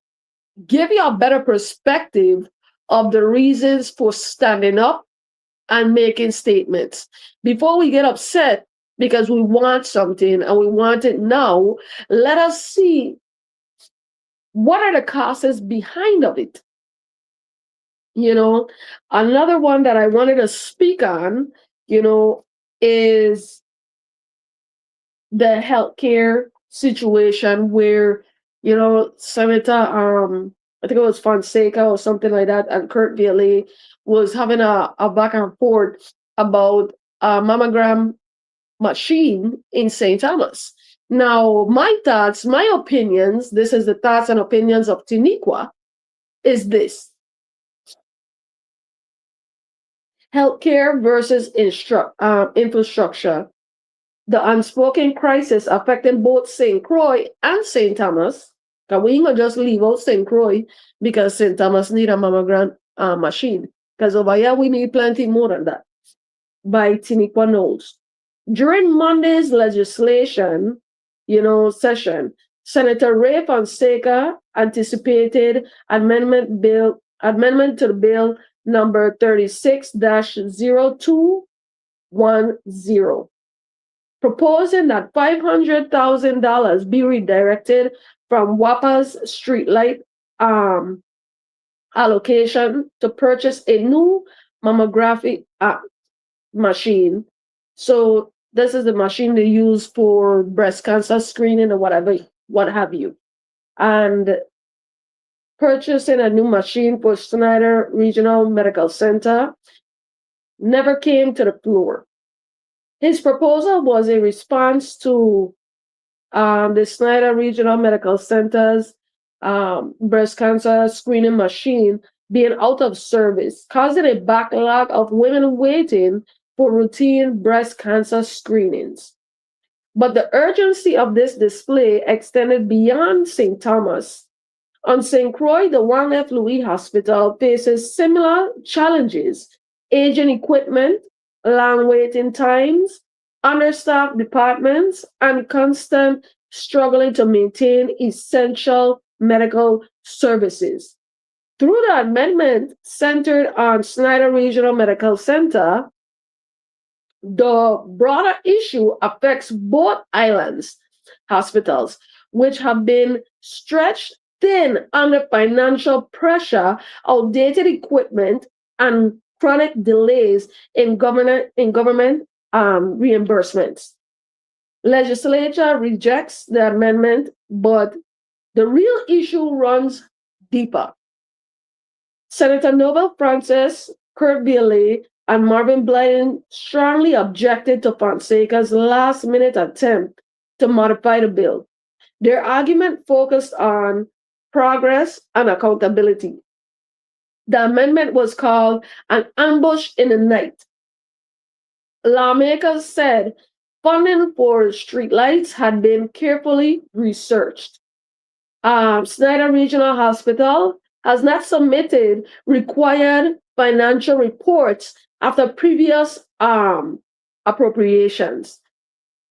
give you a better perspective of the reasons for standing up and making statements. Before we get upset because we want something and we want it now, let us see what are the causes behind of it. You know, another one that I wanted to speak on, is the healthcare situation where, Senator, I think it was Fonseca or something like that, and Kurt Vallée was having a back and forth about a mammogram machine in St. Thomas. Now, my thoughts, my opinions, this is the thoughts and opinions of Tiniqua, is this. Healthcare versus infrastructure. The unspoken crisis affecting both St. Croix and St. Thomas. Because we ain't gonna just leave out St. Croix because St. Thomas need a mammogram machine. Because over here we need plenty more than that. By Tiniqua Knowles. During Monday's legislation, session, Senator Ray Fonseca anticipated amendment to the bill number 36-0210, proposing that $500,000 be redirected from WAPA's streetlight allocation to purchase a new mammography machine. So this is the machine they use for breast cancer screening or whatever, what have you. And purchasing a new machine for Snyder Regional Medical Center never came to the floor. His proposal was a response to the Snyder Regional Medical Center's breast cancer screening machine being out of service, causing a backlog of women waiting for routine breast cancer screenings. But the urgency of this display extended beyond St. Thomas. On St. Croix, the Juan F. Louis Hospital faces similar challenges: aging equipment, long waiting times, understaffed departments, and constant struggling to maintain essential medical services. Through the amendment centered on Snyder Regional Medical Center, the broader issue affects both islands hospitals, which have been stretched thin under financial pressure, outdated equipment, and chronic delays in government reimbursements. Legislature rejects the amendment, but the real issue runs deeper. Senator Nobel Francis, Kurt Bailey, and Marvin Blyden strongly objected to Fonseca's last-minute attempt to modify the bill. Their argument focused on progress and accountability. The amendment was called an ambush in the night. Lawmakers said funding for streetlights had been carefully researched. Snyder Regional Hospital has not submitted required financial reports after previous appropriations.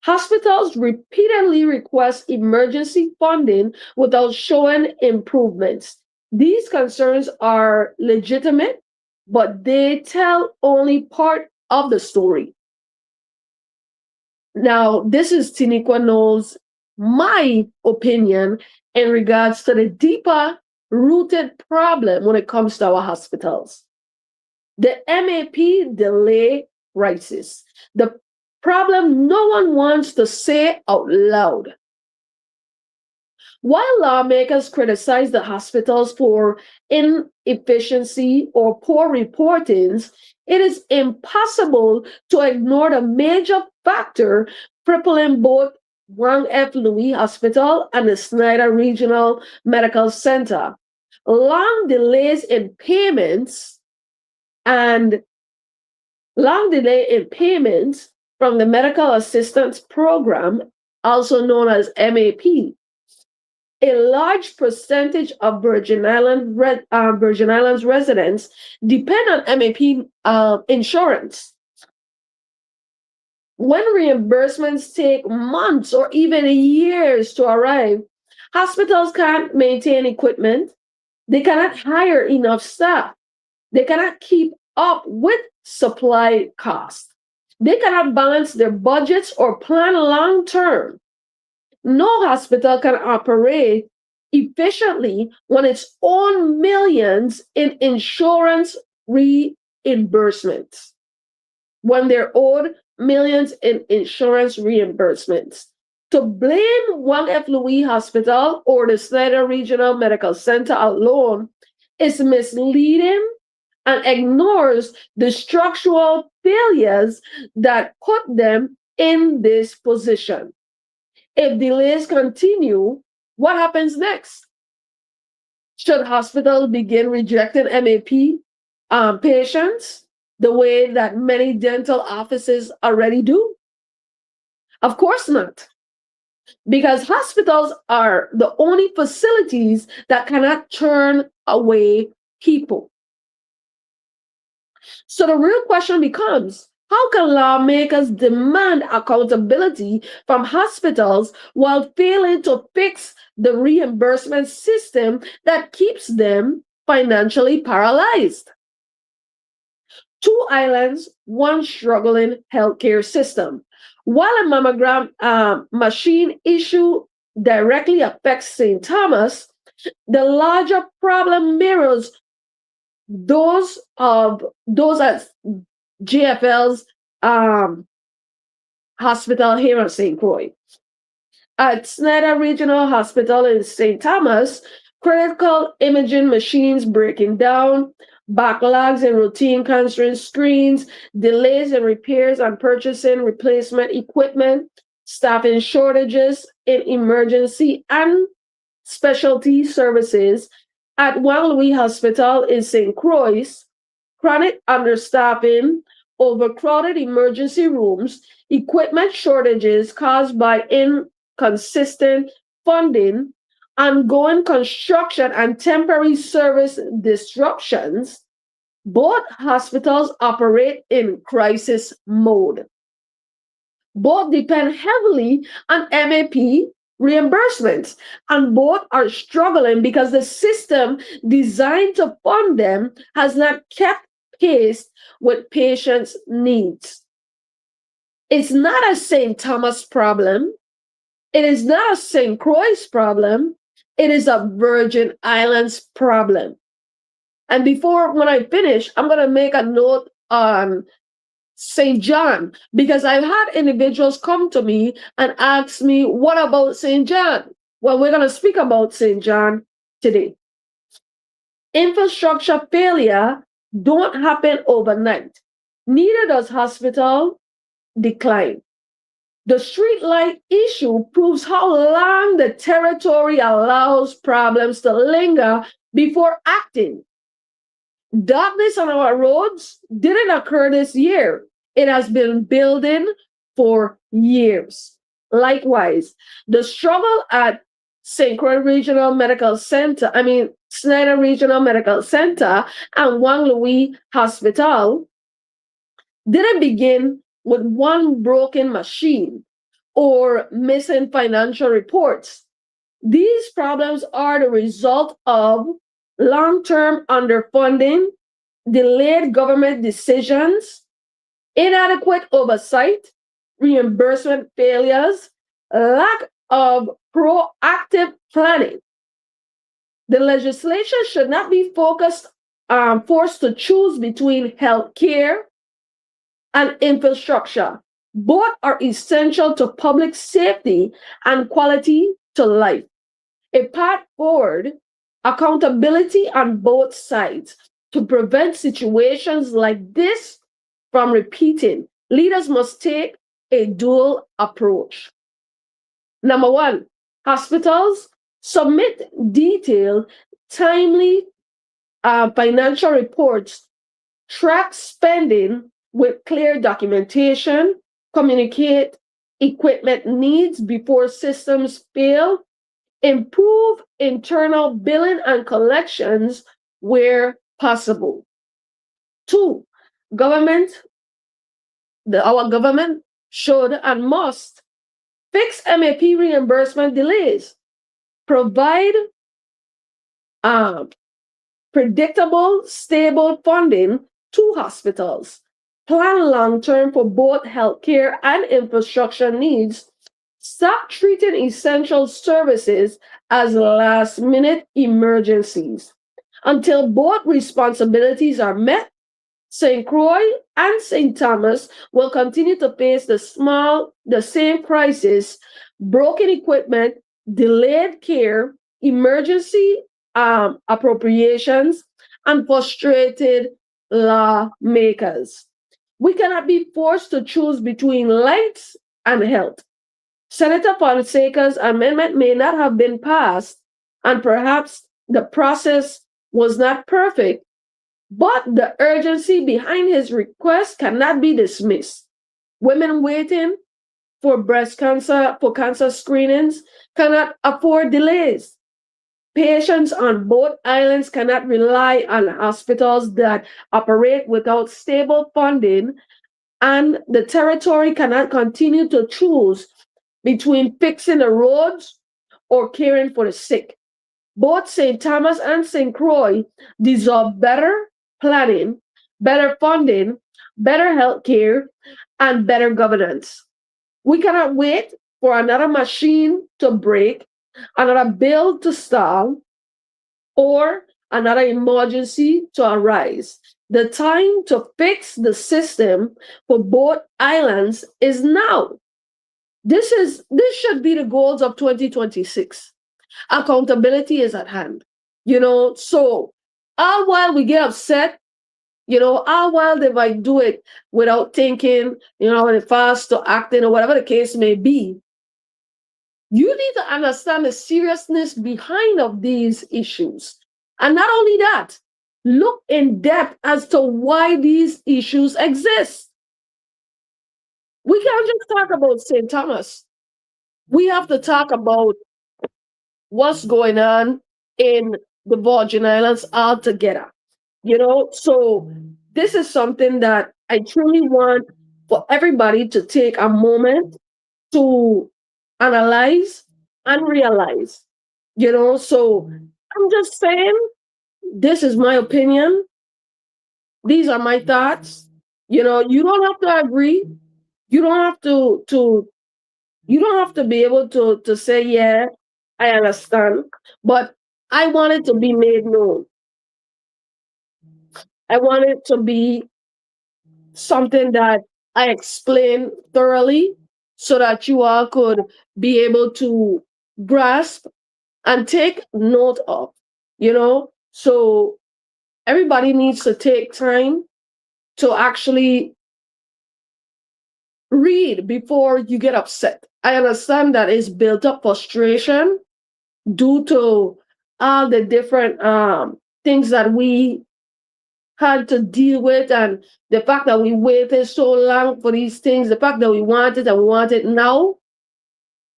Hospitals repeatedly request emergency funding without showing improvements. These concerns are legitimate, but they tell only part of the story. Now, this is Tiniqua Knowles, my opinion in regards to the deeper rooted problem when it comes to our hospitals. The MAP delay crisis. The problem no one wants to say out loud. While lawmakers criticize the hospitals for inefficiency or poor reportings, it is impossible to ignore the major factor crippling both Wang F. Louis Hospital and the Snyder Regional Medical Center. Long delays in payments from the Medical Assistance Program, also known as MAP. A large percentage of Virgin Islands residents depend on MAP insurance. When reimbursements take months or even years to arrive, hospitals can't maintain equipment. They cannot hire enough staff. They cannot keep up with supply costs. They cannot balance their budgets or plan long term. No hospital can operate efficiently when it's owed millions in insurance reimbursements. When they're owed millions in insurance reimbursements. To blame Wang F. Louis Hospital or the Snyder Regional Medical Center alone is misleading and ignores the structural failures that put them in this position. If delays continue, what happens next? Should hospitals begin rejecting MAP patients the way that many dental offices already do? Of course not. Because hospitals are the only facilities that cannot turn away people. So the real question becomes, how can lawmakers demand accountability from hospitals while failing to fix the reimbursement system that keeps them financially paralyzed? Two islands, one struggling healthcare system. While a mammogram machine issue directly affects St. Thomas, the larger problem mirrors those at JFL's hospital here in St. Croix. At Snyder Regional Hospital in St. Thomas, critical imaging machines breaking down, backlogs in routine cancer screens, delays in repairs and purchasing replacement equipment, staffing shortages in emergency and specialty services. At Wang Louis Hospital in St. Croix, chronic understaffing, overcrowded emergency rooms, equipment shortages caused by inconsistent funding, ongoing construction and temporary service disruptions. Both hospitals operate in crisis mode. Both depend heavily on MAP reimbursements, and both are struggling because the system designed to fund them has not kept pace with patients' needs. It's not a St. Thomas problem. It is not a St. Croix's problem. It is a Virgin Islands problem. And before, when I finish, I'm going to make a note on St. John, because I've had individuals come to me and ask me, what about St. John? Well, we're going to speak about St. John today. Infrastructure failure don't happen overnight. Neither does hospital decline. The streetlight issue proves how long the territory allows problems to linger before acting. Darkness on our roads didn't occur this year. It has been building for years. Likewise, the struggle at St. Croix Regional Medical Center, Snyder Regional Medical Center and Juan Louis Hospital didn't begin with one broken machine or missing financial reports. These problems are the result of long-term underfunding, delayed government decisions, inadequate oversight, reimbursement failures, lack of proactive planning. The legislation should not be forced to choose between health care and infrastructure. Both are essential to public safety and quality to life. A path forward, accountability on both sides to prevent situations like this from repeating. Leaders must take a dual approach. Number one, hospitals submit detailed, timely financial reports, track spending with clear documentation, communicate equipment needs before systems fail, improve internal billing and collections where possible. Two, our government should and must fix MAP reimbursement delays, provide predictable, stable funding to hospitals, plan long-term for both healthcare and infrastructure needs, stop treating essential services as last-minute emergencies. Until both responsibilities are met, St. Croix and St. Thomas will continue to face the same crisis: broken equipment, delayed care, emergency appropriations, and frustrated lawmakers. We cannot be forced to choose between life and health. Senator Fonseca's amendment may not have been passed, and perhaps the process was not perfect, but the urgency behind his request cannot be dismissed. Women waiting for cancer screenings cannot afford delays. Patients on both islands cannot rely on hospitals that operate without stable funding, and the territory cannot continue to choose between fixing the roads or caring for the sick. Both St. Thomas and St. Croix deserve better planning, better funding, better health care, and better governance. We cannot wait for another machine to break, another bill to stall, or another emergency to arise. The time to fix the system for both islands is now. This should be the goals of 2026. Accountability is at hand. So all while we get upset, all while they might do it without thinking, when fast to acting or whatever the case may be, you need to understand the seriousness behind of these issues. And not only that, look in depth as to why these issues exist. We can't just talk about St. Thomas. We have to talk about what's going on in the Virgin Islands altogether. So this is something that I truly want for everybody to take a moment to analyze unrealized. So I'm just saying, this is my opinion. These are my thoughts. You don't have to agree. You don't have to you don't have to be able to say, yeah, I understand. But I want it to be made known. I want it to be something that I explain thoroughly so that you all could be able to grasp and take note of, So everybody needs to take time to actually read before you get upset. I understand that it's built up frustration due to all the different things that we had to deal with, and the fact that we waited so long for these things, the fact that we want it and we want it now.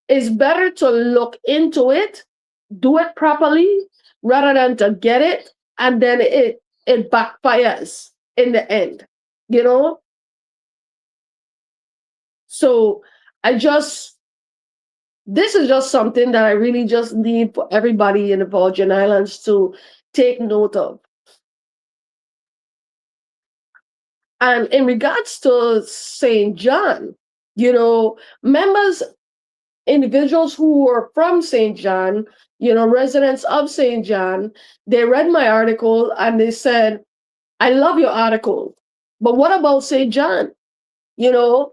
It's better to look into it, do it properly, rather than to get it and then it backfires in the end. You know? So I just this is just something that I really just need for everybody in the Virgin Islands to take note of. And in regards to St. John, members, individuals who were from St. John, residents of St. John, they read my article and they said, I love your article, but what about St. John? You know,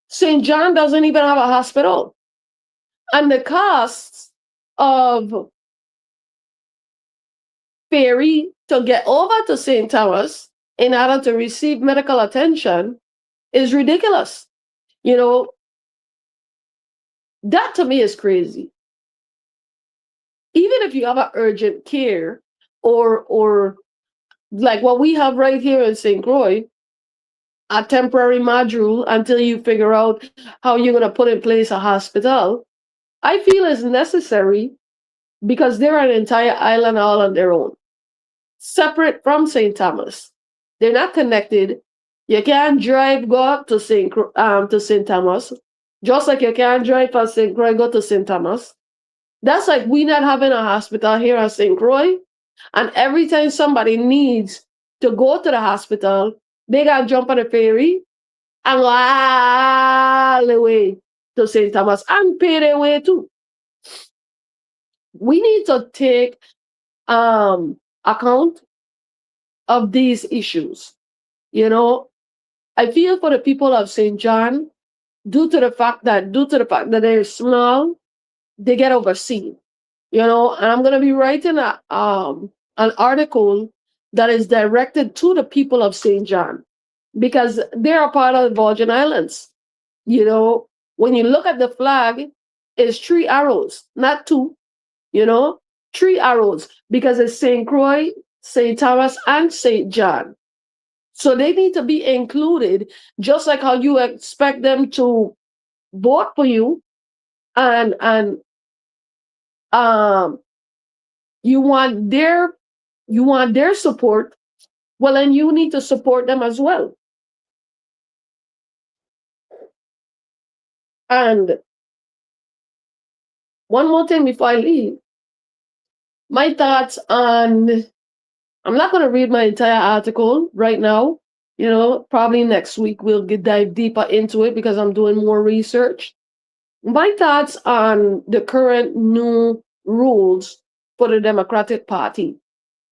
St. John doesn't even have a hospital. And the costs of ferry to get over to St. Thomas in order to receive medical attention is ridiculous. You know, that to me is crazy. Even if you have an urgent care or like what we have right here in St. Croix, a temporary module until you figure out how you're going to put in place a hospital, I feel is necessary because they're an entire island all on their own, separate from St. Thomas. They're not connected. You can't drive go up to St. Thomas, just like you can't drive from St. Croix go to St. Thomas. That's like we not having a hospital here at St. Croix, and every time somebody needs to go to the hospital, they gotta jump on a ferry and go all the way to St. Thomas and pay their way too. We need to take account of these issues. You know, I feel for the people of St. John due to the fact that they're small, they get overseen. And I'm gonna be writing an article that is directed to the people of St. John because they're a part of the Virgin Islands. When you look at the flag, it's three arrows, not two, you know, three arrows because it's St. Croix, St. Thomas, and St. John. So they need to be included, just like how you expect them to vote for you, and um, you want their support. Well, then you need to support them as well. And one more thing before I leave, my thoughts on. I'm not going to read my entire article right now. Probably next week we'll dive deeper into it because I'm doing more research. My thoughts on the current new rules for the Democratic Party.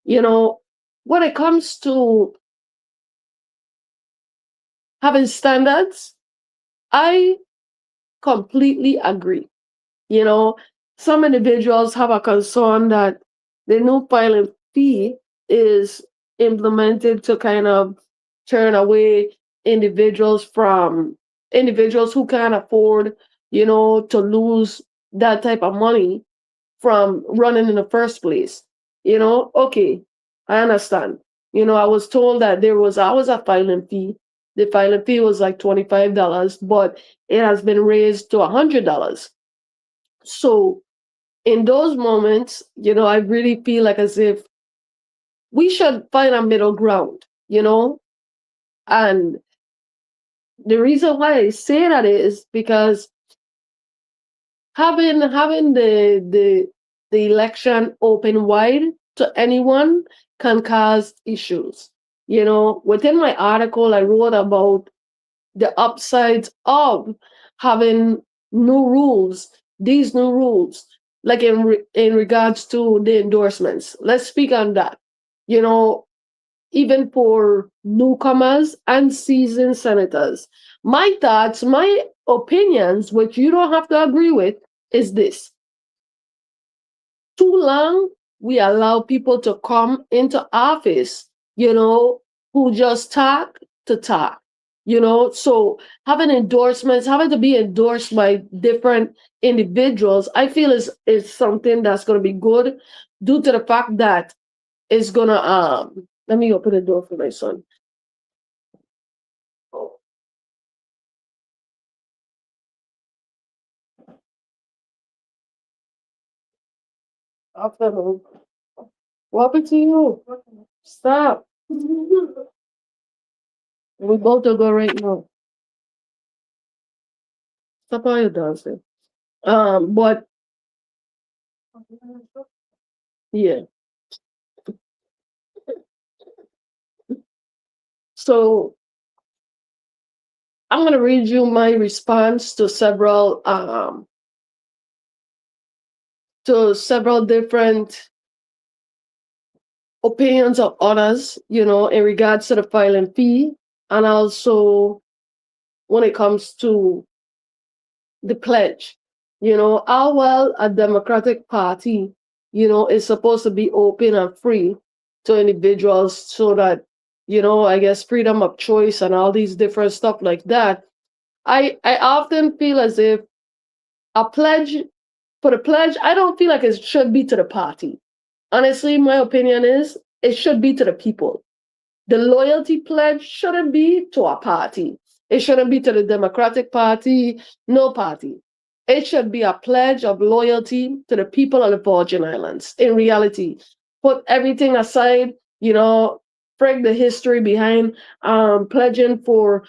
When it comes to having standards, I completely agree. You know, some individuals have a concern that the new filing fee is implemented to kind of turn away individuals who can't afford, to lose that type of money from running in the first place. Okay, I understand. I was told that there was always a filing fee. The filing fee was like $25, but it has been raised to $100. So in those moments, I really feel like as if we should find a middle ground, and the reason why I say that is because having the election open wide to anyone can cause issues. Within my article, I wrote about the upsides of having new rules, these new rules, like in regards to the endorsements. Let's speak on that. You know, even for newcomers and seasoned senators. My thoughts, my opinions, which you don't have to agree with, is this: too long we allow people to come into office, who just talk to talk. So having endorsements, having to be endorsed by different individuals, I feel is something that's going to be good, due to the fact that it's gonna let me open the door for my son. Oh, afternoon. What happened to you? Stop. We both will go right now. Stop all your dancing. But yeah. So I'm gonna read you my response to several different opinions of others, in regards to the filing fee, and also when it comes to the pledge. How well a Democratic Party, is supposed to be open and free to individuals, so that, I guess, freedom of choice and all these different stuff like that. I often feel as if a pledge for the pledge, I don't feel like it should be to the party. Honestly, my opinion is it should be to the people. The loyalty pledge shouldn't be to a party. It shouldn't be to the Democratic Party, no party. It should be a pledge of loyalty to the people of the Virgin Islands. In reality, put everything aside, break the history behind pledging for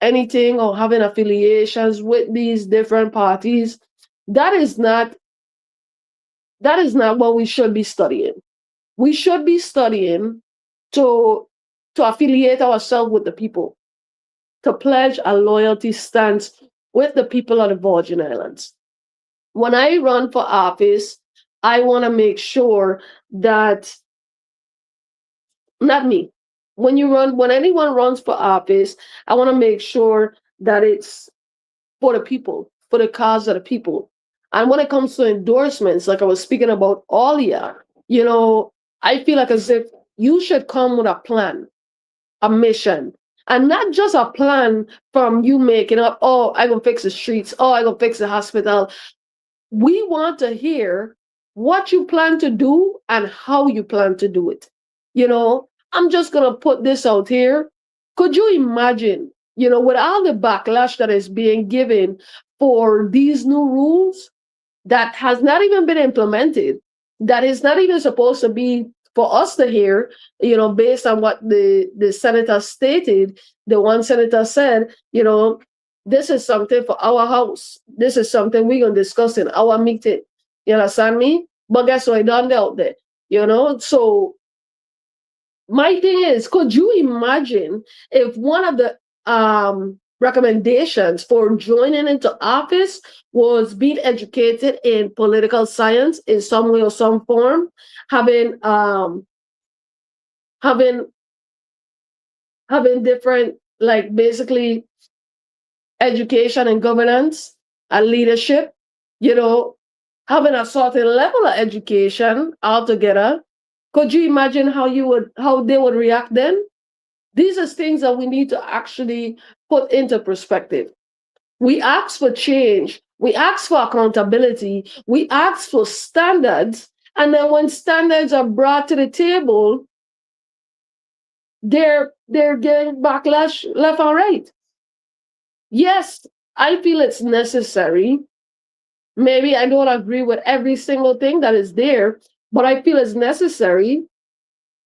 anything or having affiliations with these different parties. That is not what we should be studying. We should be studying to affiliate ourselves with the people, to pledge a loyalty stance with the people of the Virgin Islands. When I run for office, I want to make sure that, not me, when anyone runs for office, I want to make sure that it's for the people, for the cause of the people. And when it comes to endorsements, like I was speaking about earlier, I feel like as if you should come with a plan, a mission, and not just a plan from you making up, oh, I'm going to fix the streets, oh, I'm going to fix the hospital. We want to hear what you plan to do and how you plan to do it. I'm just going to put this out here. Could you imagine, with all the backlash that is being given for these new rules that has not even been implemented, that is not even supposed to be for us to hear, based on what the senator stated? The one senator said, this is something for our house. This is something we're going to discuss in our meeting. You understand me? But guess what? I done out there, So my thing is, could you imagine if one of the recommendations for joining into office was being educated in political science in some way or some form, having having having different, like, basically education and governance and leadership, you know, having a certain level of education altogether? Could you imagine how they would react then? These are things that we need to actually put into perspective. We ask for change, we ask for accountability, we ask for standards, and then when standards are brought to the table, they're getting backlash left and right. Yes, I feel it's necessary. Maybe I don't agree with every single thing that is there, but I feel it's necessary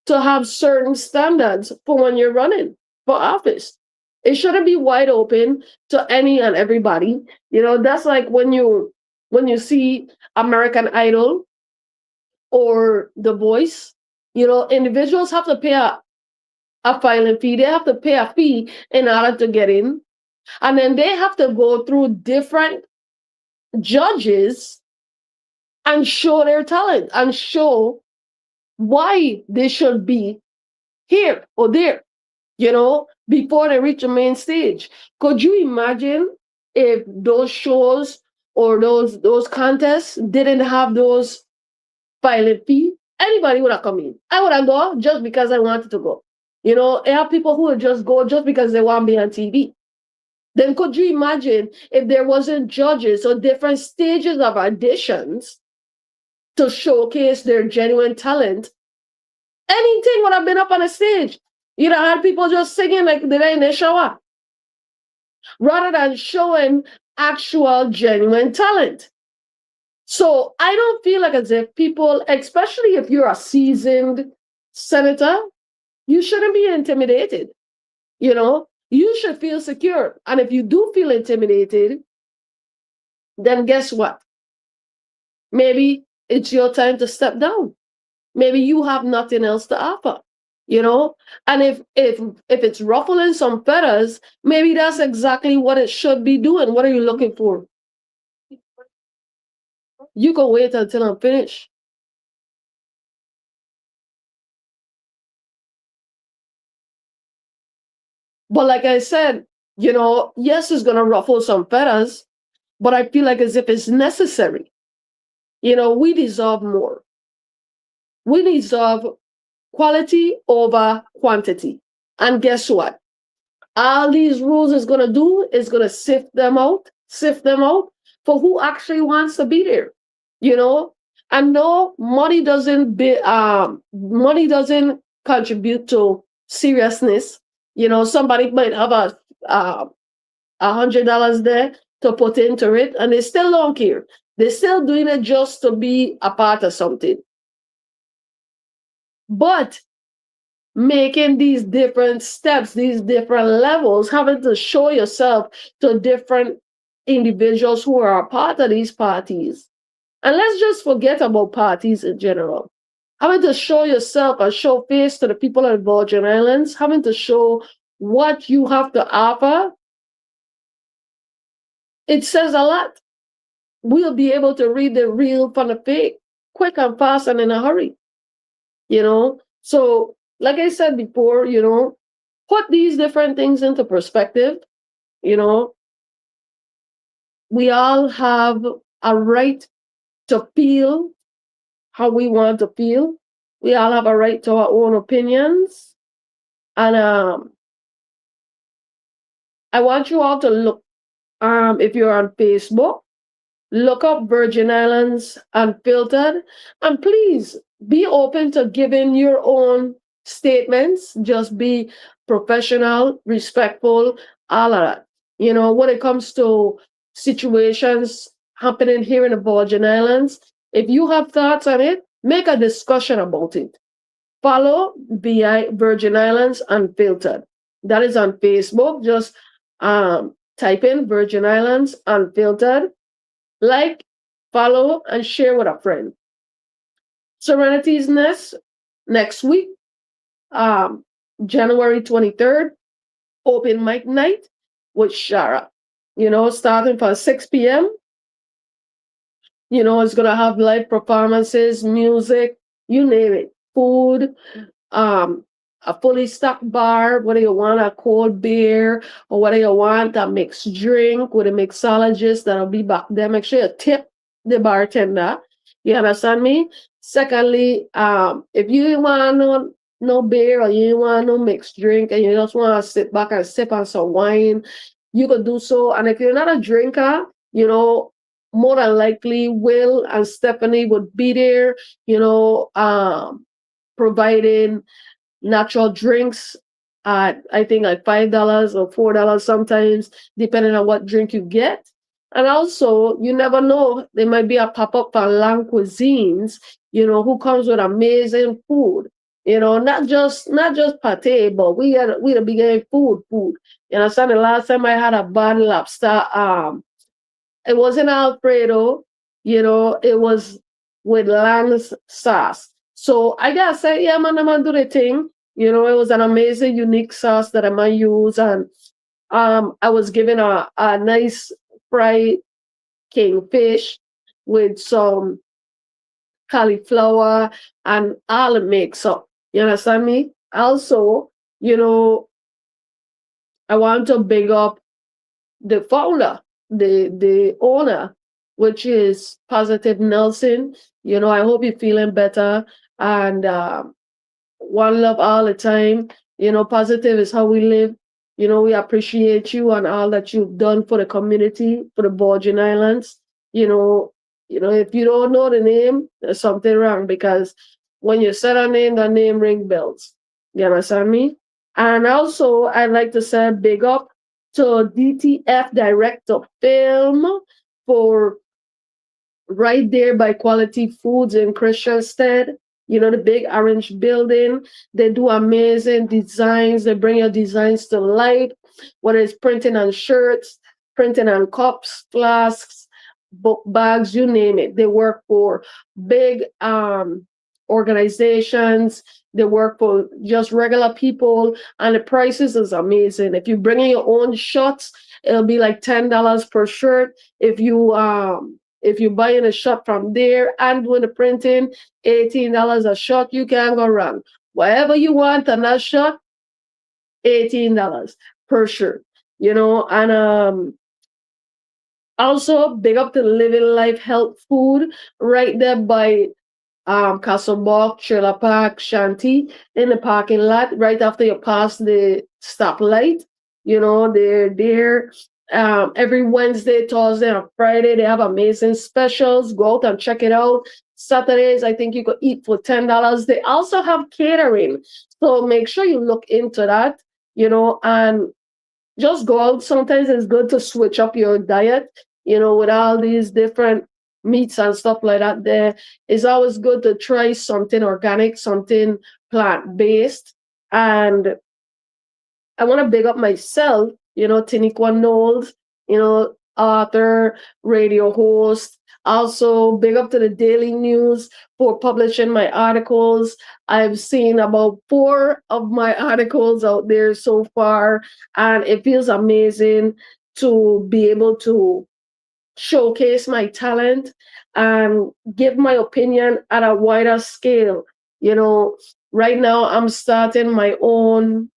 to have certain standards for when you're running for office. It shouldn't be wide open to any and everybody. That's like when you when you see American Idol or The Voice, individuals have to pay a filing fee. They have to pay a fee in order to get in. And then they have to go through different judges and show their talent and show why they should be here or there, before they reach the main stage. Could you imagine if those shows or those contests didn't have those filing fee? Anybody would have come in. I would have gone just because I wanted to go. There are people who would just go just because they want to be on TV. Then could you imagine if there wasn't judges or different stages of auditions to showcase their genuine talent? Anything would have been up on a stage. You'd have had people just singing like they're in the shower, rather than showing actual genuine talent. So I don't feel like as if people, especially if you're a seasoned senator, you shouldn't be intimidated. You should feel secure. And if you do feel intimidated, then guess what? Maybe it's your time to step down. Maybe you have nothing else to offer. And if it's ruffling some feathers, maybe that's exactly what it should be doing. What are you looking for? You can wait until I'm finished. But like I said, yes, it's gonna ruffle some feathers, but I feel like as if it's necessary. We deserve more. We deserve quality over quantity. And guess what? All these rules is going to do is going to sift them out for who actually wants to be there. And no, money doesn't contribute to seriousness. Somebody might have $100 there to put into it, and they still don't care. They're still doing it just to be a part of something. But making these different steps, these different levels, having to show yourself to different individuals who are a part of these parties. And let's just forget about parties in general. Having to show yourself and show face to the people of the Virgin Islands, having to show what you have to offer, it says a lot. We'll be able to read the real from the fake quick and fast and in a hurry. So like I said before, put these different things into perspective. We all have a right to feel how we want to feel. We all have a right to our own opinions. And I want you all to look, if you're on Facebook, look up Virgin Islands Unfiltered, and please be open to giving your own statements. Just be professional, respectful, all of that. When it comes to situations happening here in the Virgin Islands, if you have thoughts on it, make a discussion about it. Follow Virgin Islands Unfiltered. That is on Facebook. Just type in Virgin Islands Unfiltered. Like, follow, and share with a friend. Serenity's Nest next week, January 23rd, open mic night with Shara. Starting from 6 p.m. It's gonna have live performances, music, you name it, food, a fully stocked bar, whether you want a cold beer or whether you want a mixed drink with a mixologist that'll be back there. Make sure you tip the bartender. You understand me? Secondly, if you want no beer or you want no mixed drink and you just want to sit back and sip on some wine, you could do so. And if you're not a drinker, more than likely Will and Stephanie would be there, providing natural drinks at I think like $5 or $4 sometimes, depending on what drink you get. And also, you never know, there might be a pop-up for Lang Cuisines, who comes with amazing food. Not just pate, but we the beginning food. You understand? The last time I had a bad lobster, it wasn't Alfredo, It was with Lance sauce. So I gotta say, yeah, man, I'm gonna do the thing. It was an amazing, unique sauce that I'm gonna use, and I was given a nice fried kingfish with some cauliflower and all the mix up. You understand me? Also, you know, I want to big up the founder, the owner, which is Positive Nelson. I hope you're feeling better, and one love all the time. Positive is how we live. We appreciate you and all that you've done for the community, for the Virgin Islands. If you don't know the name, there's something wrong, because when you said a name, the name ring bells. You understand me? And also, I'd like to say big up to DTF Director Film for right there by Quality Foods in Christiansted. The big orange building. They do amazing designs. They bring your designs to life, whether it's printing on shirts, printing on cups, flasks, book bags, you name it. They work for big organizations. They work for just regular people, and the prices is amazing. If you bring in your own shots, it'll be like $10 per shirt. If you buy in a shot from there and doing the printing, $18 a shot, you can go wrong. Whatever you want on that shot, $18 per shirt. And also big up to Living Life Health Food right there by Castlebar, Trailer Park, Shanty, in the parking lot, right after you pass the stoplight. They're there every Wednesday, Thursday, and Friday. They have amazing specials. Go out and check it out. Saturdays, I think you could eat for $10. They also have catering. So make sure you look into that, and just go out. Sometimes it's good to switch up your diet, with all these different meats and stuff like that. There, it's always good to try something organic, something plant-based. And I want to big up myself, Tiniqua Knowles, author, radio host. Also, big up to the Daily News for publishing my articles. I've seen about 4 of my articles out there so far, and it feels amazing to be able to showcase my talent and give my opinion at a wider scale. Right now I'm starting my own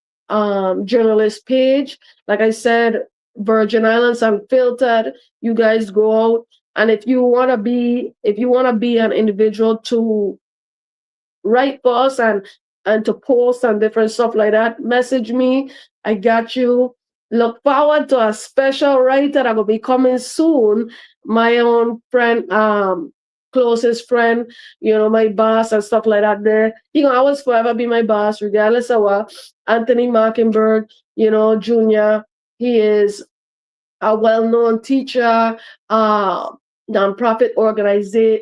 journalist page. Like I said, Virgin Islands Unfiltered. You guys go out, and if you wanna be an individual to write for us and to post and different stuff like that, message me. I got you. Look forward to a special writer that will be coming soon. My own friend, closest friend, my boss and stuff like that. There, he gonna always forever be my boss, regardless of what. Anthony Markenberg, Junior. He is a well-known teacher, nonprofit organizer,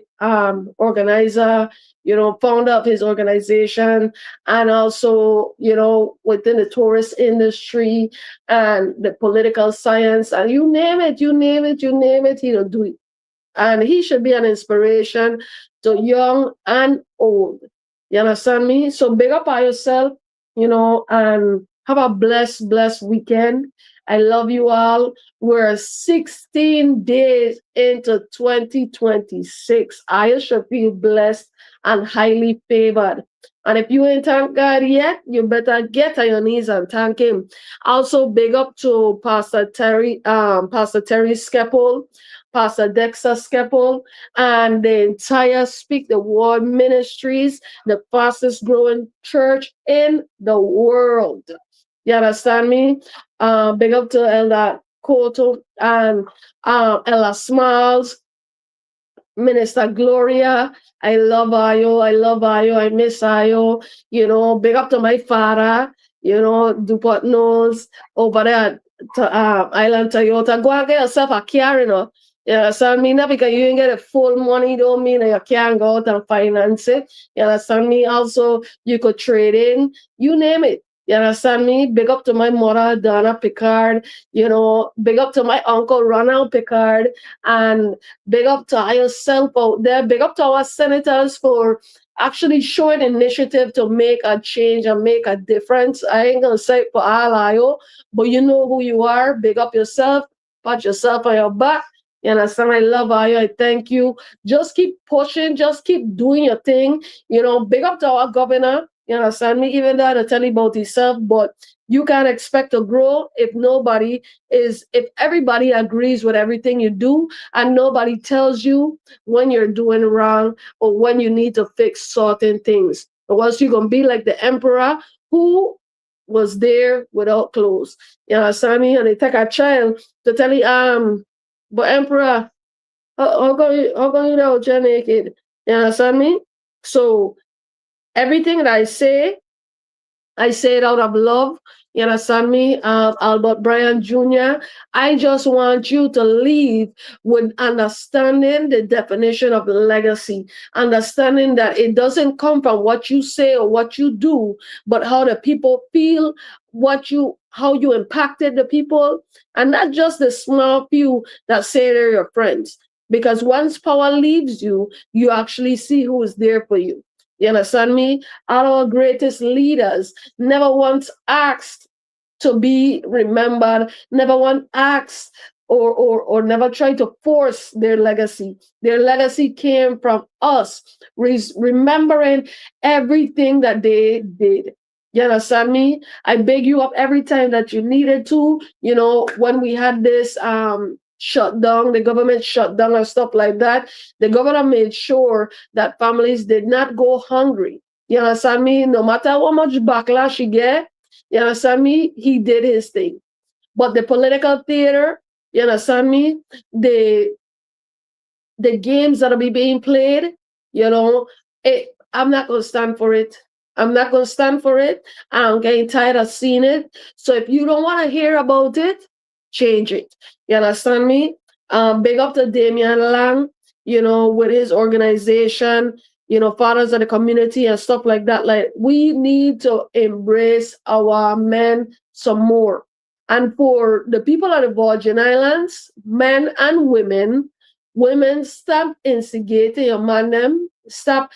founder of his organization, and also, within the tourist industry and the political science, and you name it, he'll do it. And he should be an inspiration to young and old. You understand me? So big up on yourself, and have a blessed weekend. I love you all. We're 16 days into 2026. I should feel blessed and highly favored. And if you ain't thank God yet, you better get on your knees and thank Him. Also, big up to Pastor Terry Skeppel, Pastor Dexter Skeppel, and the entire Speak the Word Ministries, the fastest growing church in the world. You understand me? Big up to Elder Koto and Ella Smiles, Minister Gloria. I love Ayo. I miss Ayo. Big up to my father, Dupont knows over there to Island Toyota. Go and get yourself a car, You understand me? Not because you ain't get a full money, don't mean that you can't go out and finance it. You understand me? Also, you could trade in, you name it. You understand me? Big up to my mother, Donna Picard. Big up to my uncle, Ronald Picard. And big up to yourself out there. Big up to our senators for actually showing initiative to make a change and make a difference. I ain't gonna say it for all I you, but you know who you are. Big up yourself, pat yourself on your back. You understand? I love you. I thank you. Just keep pushing, just keep doing your thing. Big up to our governor. You understand me? Even though I tell you about himself, but you can't expect to grow if everybody agrees with everything you do and nobody tells you when you're doing wrong or when you need to fix certain things. Or else you're gonna be like the emperor who was there without clothes. You understand me? And they take a child to tell you, but emperor, how come you know you're naked? You understand me? So everything that I say it out of love. You understand me? Albert Bryan Jr. I just want you to leave with understanding the definition of legacy, understanding that it doesn't come from what you say or what you do, but how the people feel, how you impacted the people, and not just the small few that say they're your friends. Because once power leaves you, you actually see who is there for you. You understand me? Our greatest leaders never once asked to be remembered, never once asked or never tried to force their legacy. Their legacy came from us, remembering everything that they did. You understand me? I beg you up every time that you needed to. When we had this shut down, the government shut down and stuff like that, the governor made sure that families did not go hungry. You understand me? No matter how much backlash he get, you understand me? He did his thing. But the political theater, you understand me? The games that are being played, I'm not gonna stand for it. I'm not gonna stand for it. I'm getting tired of seeing it. So if you don't want to hear about it, change it. You understand me? Big up to Damian Lang, with his organization, fathers of the community and stuff like that. Like we need to embrace our men some more. And for the people of the Virgin Islands, men and women, stop instigating your man them, stop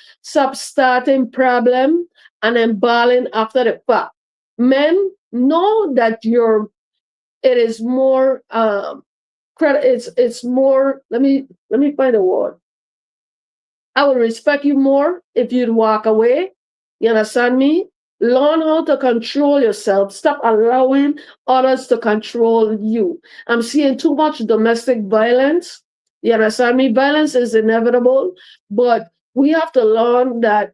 starting problem and then balling after the fact. Men know that it is more credit, it's more, let me find a word. I would respect you more if you'd walk away. You understand me? Learn how to control yourself. Stop allowing others to control you. I'm seeing too much domestic violence. You understand me? Violence is inevitable, but we have to learn that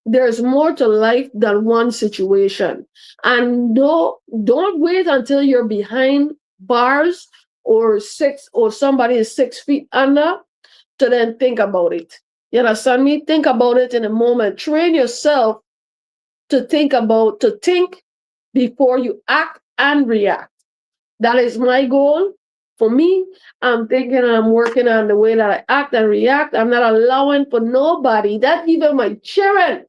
there's more to life than one situation. And don't wait until you're behind bars or somebody is 6 feet under to then think about it. You understand me? Think about it in a moment. Train yourself to think before you act and react. That is my goal. For me, I'm thinking I'm working on the way that I act and react. I'm not allowing for nobody, not even my children,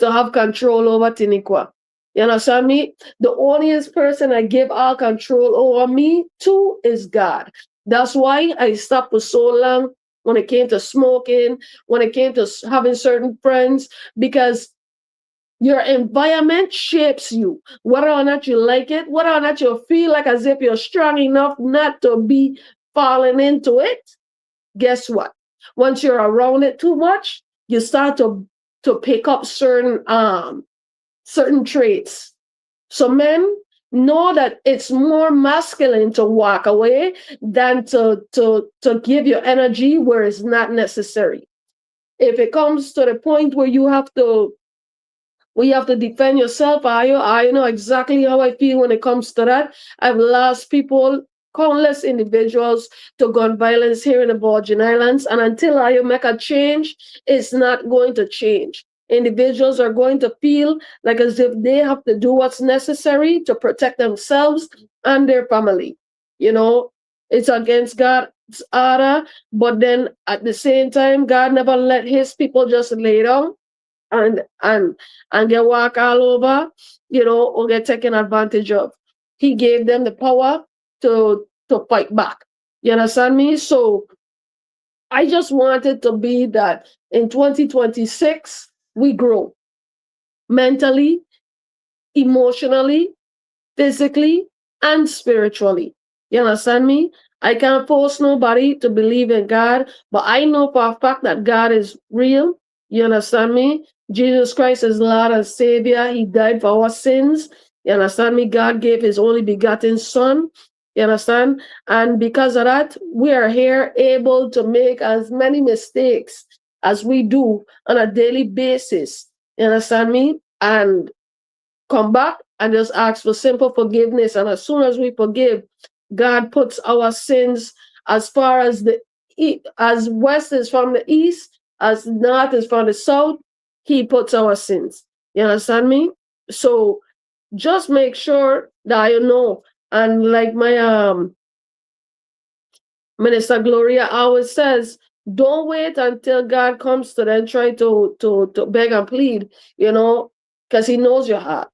to have control over Tiniqua. You understand me? The only person I give all control over me to is God. That's why I stopped for so long when it came to smoking, when it came to having certain friends, because your environment shapes you. Whether or not you like it, whether or not you feel like as if you're strong enough not to be falling into it, guess what? Once you're around it too much, you start to pick up certain traits. So men know that it's more masculine to walk away than to give your energy where it's not necessary. If it comes to the point where you have to defend yourself, I know exactly how I feel when it comes to that. I've lost people, countless individuals, to gun violence here in the Virgin Islands. And until I make a change, it's not going to change. Individuals are going to feel like as if they have to do what's necessary to protect themselves and their family. It's against God's order, but then at the same time, God never let his people just lay down. and get walk all over, or get taken advantage of. He gave them the power to fight back. You understand me? So I just wanted to be that in 2026 we grow mentally, emotionally, physically, and spiritually. You understand me? I can't force nobody to believe in God, but I know for a fact that God is real. You understand me? Jesus Christ is Lord and Savior. He died for our sins. You understand me? God gave his only begotten Son. You understand? And because of that, we are here able to make as many mistakes as we do on a daily basis. You understand me? And come back and just ask for simple forgiveness. And as soon as we forgive, God puts our sins as far as as west is from the east, as north is from the south. He puts our sins. You understand me? So just make sure that you know. And like my Minister Gloria always says, don't wait until God comes to then try to beg and plead, because he knows your heart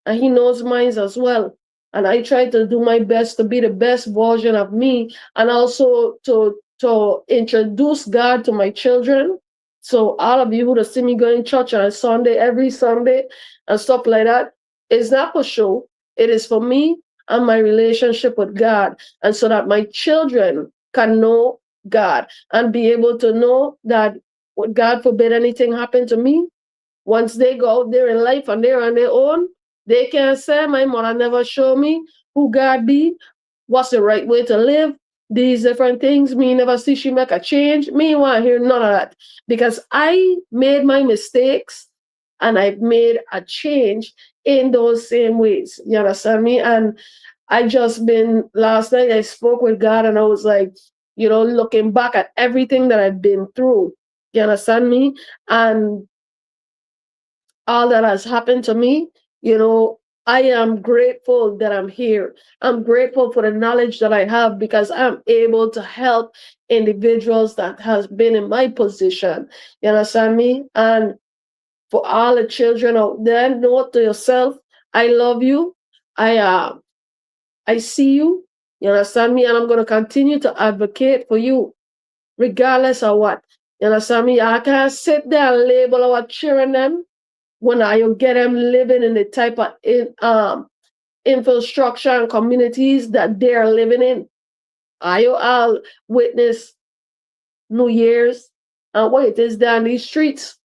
and he knows mine as well. And I try to do my best to be the best version of me and also to introduce God to my children. So all of you who see me going to church on Sunday, every Sunday and stuff like that, it's not for show. It is for me and my relationship with God. And so that my children can know God and be able to know that God forbid anything happen to me. Once they go out there in life and they're on their own, they can say, my mother never showed me who God be, what's the right way to live, these different things. Me never see she make a change. Me want to hear none of that because I made my mistakes and I've made a change in those same ways. You understand me? And I just been last night I spoke with God and I was like, looking back at everything that I've been through. You understand me? And all that has happened to me, I am grateful that I'm here. I'm grateful for the knowledge that I have because I'm able to help individuals that has been in my position. You understand me? And for all the children out there, know to yourself, I love you. I see you. You understand me? And I'm gonna continue to advocate for you, regardless of what. You understand me? I can't sit there and label our children them when I get them living in the type of infrastructure and communities that they're living in. I'll witness New Year's and what it is down these streets.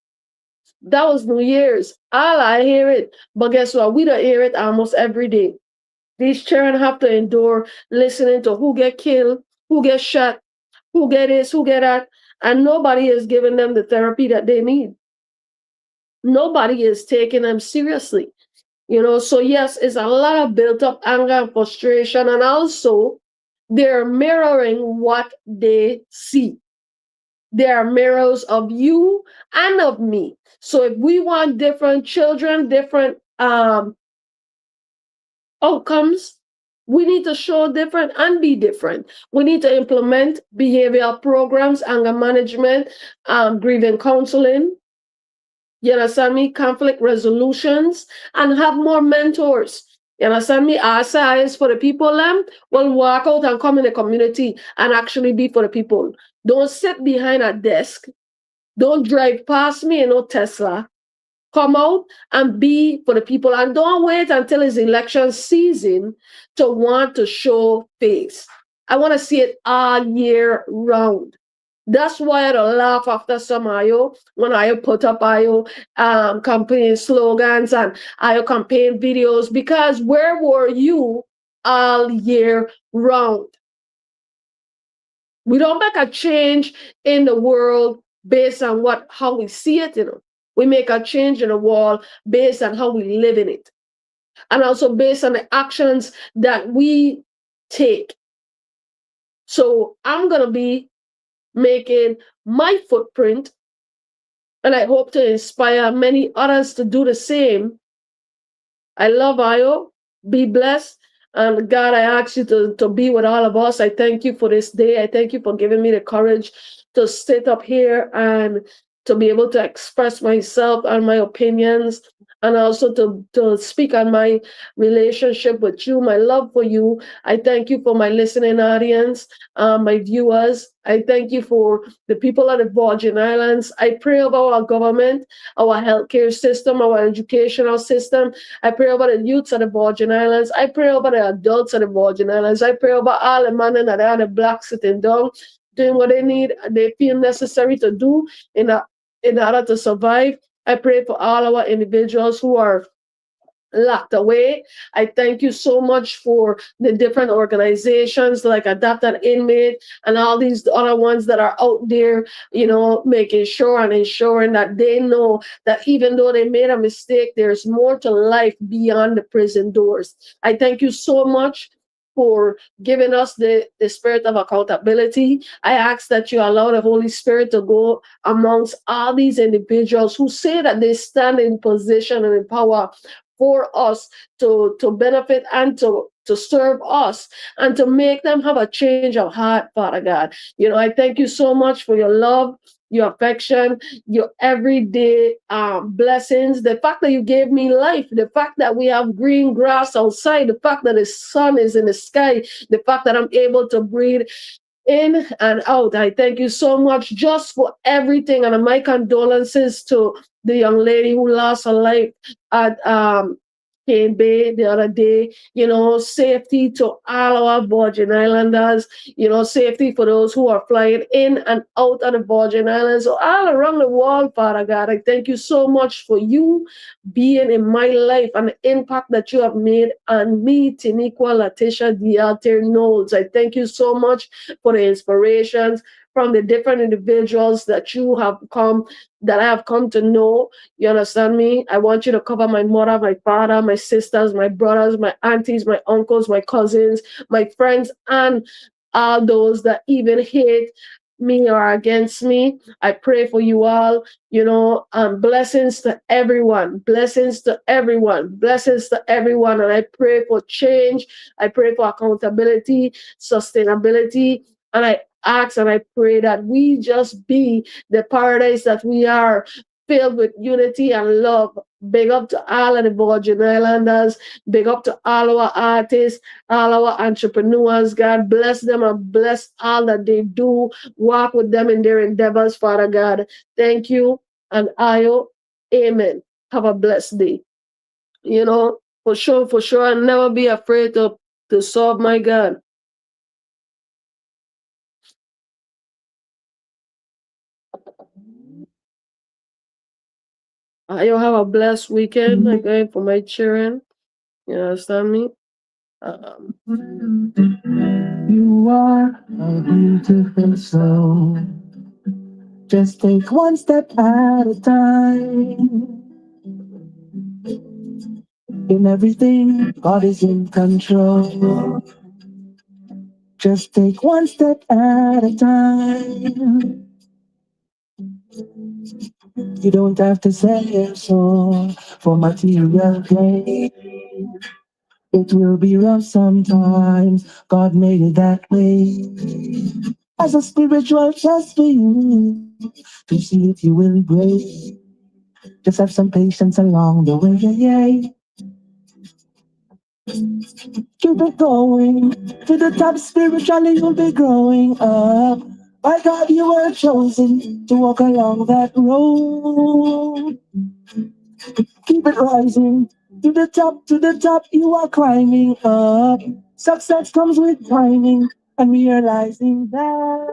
That was New Year's. All I hear it. But guess what? We don't hear it almost every day. These children have to endure listening to who get killed, who get shot, who get this, who get that, and nobody is giving them the therapy that they need. Nobody is taking them seriously. So yes, it's a lot of built up anger and frustration, and also they're mirroring what they see. They are mirrors of you and of me. So if we want different children, different outcomes, we need to show different and be different. We need to implement behavioral programs, anger management, grieving counseling, you understand me? Conflict resolutions and have more mentors. You understand me? Our size for the people will walk out and come in the community and actually be for the people. Don't sit behind a desk. Don't drive past me in no Tesla. Come out and be for the people. And don't wait until it's election season to want to show face. I want to see it all year round. That's why I don't laugh after some IO when I put up IO campaign slogans and IO campaign videos, because where were you all year round? We don't make a change in the world based on how we see it, We make a change in the world based on how we live in it. And also based on the actions that we take. So I'm gonna be making my footprint, and I hope to inspire many others to do the same. I love IO. Be blessed. And God, I ask you to be with all of us. I thank you for this day. I thank you for giving me the courage to sit up here and to be able to express myself and my opinions, and also to speak on my relationship with you, my love for you. I thank you for my listening audience, my viewers. I thank you for the people of the Virgin Islands. I pray about our government, our healthcare system, our educational system. I pray about the youths of the Virgin Islands. I pray about the adults of the Virgin Islands. I pray about all the men that are the black sitting down, doing what they need, they feel necessary to do in, a, in order to survive. I pray for all our individuals who are locked away. I thank you so much for the different organizations like Adopted Inmate and all these other ones that are out there, making sure and ensuring that they know that even though they made a mistake, there's more to life beyond the prison doors. I thank you so much for giving us the spirit of accountability. I ask that you allow the Holy Spirit to go amongst all these individuals who say that they stand in position and in power for us to benefit and to serve us and to make them have a change of heart, Father God. I thank you so much for your love, your affection, your everyday blessings, the fact that you gave me life, the fact that we have green grass outside, the fact that the sun is in the sky, the fact that I'm able to breathe in and out. I thank you so much just for everything. And my condolences to the young lady who lost her life at Cane Bay the other day. Safety to all our Virgin Islanders, safety for those who are flying in and out of the Virgin Islands, so all around the world, Father God. I thank you so much for you being in my life and the impact that you have made on me, Tiniqua Letitia Dialter Knowles. I thank you so much for the inspirations from the different individuals that you have come, that I have come to know. You understand me? I want you to cover my mother, my father, my sisters, my brothers, my aunties, my uncles, my cousins, my friends, and all those that even hate me or against me. I pray for you all, blessings to everyone, blessings to everyone, blessings to everyone. And I pray for change. I pray for accountability, sustainability. And I ask and I pray that we just be the paradise that we are, filled with unity and love. Big up to all of the Virgin Islanders. Big up to all our artists, all our entrepreneurs. God bless them and bless all that they do. Walk with them in their endeavors, Father God. Thank you and Ayo. Amen. Have a blessed day. For sure, and never be afraid to serve my God. You have a blessed weekend again for my children. You understand me? You are a beautiful soul. Just take one step at a time. In everything, God is in control. Just take one step at a time. You don't have to sell your soul for material gain. It will be rough sometimes. God made it that way. As a spiritual test for you to see if you will break. Just have some patience along the way. Yeah. Keep it going to the top spiritually. You'll be growing up. By God, you were chosen to walk along that road. Keep it rising to the top, to the top. You are climbing up. Success comes with climbing and realizing that.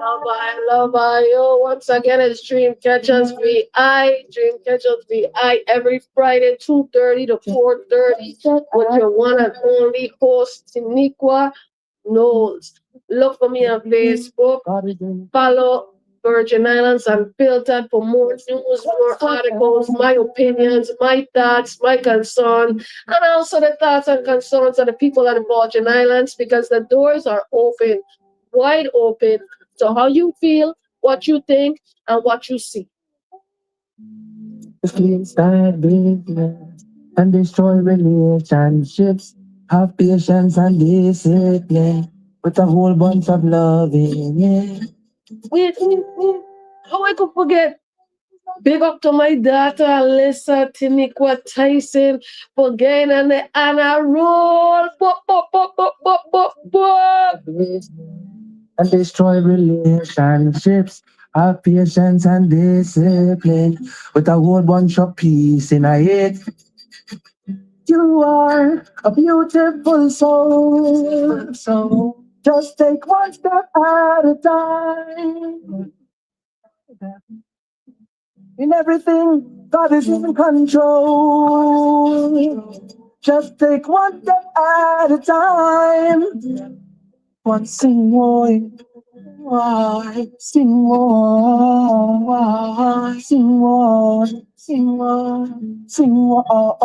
Love I. Yo, once again, it's Dream Catchers VI. Dream Catchers VI every Friday, 2:30 to 4:30 with your one and only host, Tiniqua Knowles. Look for me on Facebook. Follow Virgin Islands Unfiltered for more news, more articles, my opinions, my thoughts, my concerns, and also the thoughts and concerns of the people of the Virgin Islands, because the doors are open, wide open, to how you feel, what you think, and what you see. Start business and destroy relationships. Have patience and discipline with a whole bunch of loving. Yeah. Wait, how I could forget? Big up to my daughter Alyssa Tiniqua Tyson for getting on the honor roll. Bop, bop, bop, bop, bop, bop, bop. And destroy relationships. Have patience and discipline with a whole bunch of peace in it. You are a beautiful soul. So just take one step at a time. In everything, God is in control. Just take one step at a time. One sing more, why? Sing more, why? Sing more, sing more, sing more.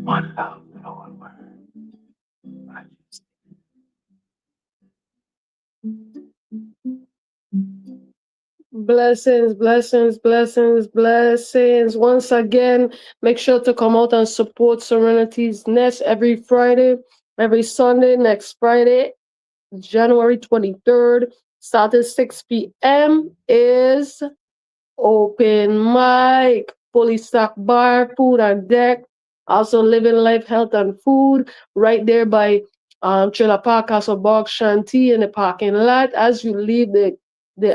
One love, Lord. Blessings, blessings, blessings, blessings. Once again, make sure to come out and support Serenity's Nest every Friday, every Sunday. Next Friday, January 23rd, start at 6 p.m. is open mic, fully stocked bar, food on deck. Also, living life, health, and food right there by Trailer Park Castle Bog Shanty in the parking lot. As you leave the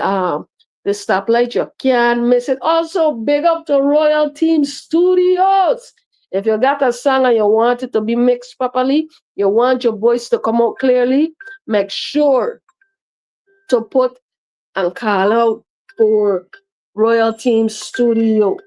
um the stoplight, you can't miss it. Also, big up to Royal Team Studios. If you got a song and you want it to be mixed properly, you want your voice to come out clearly, make sure to put and call out for Royal Team Studio.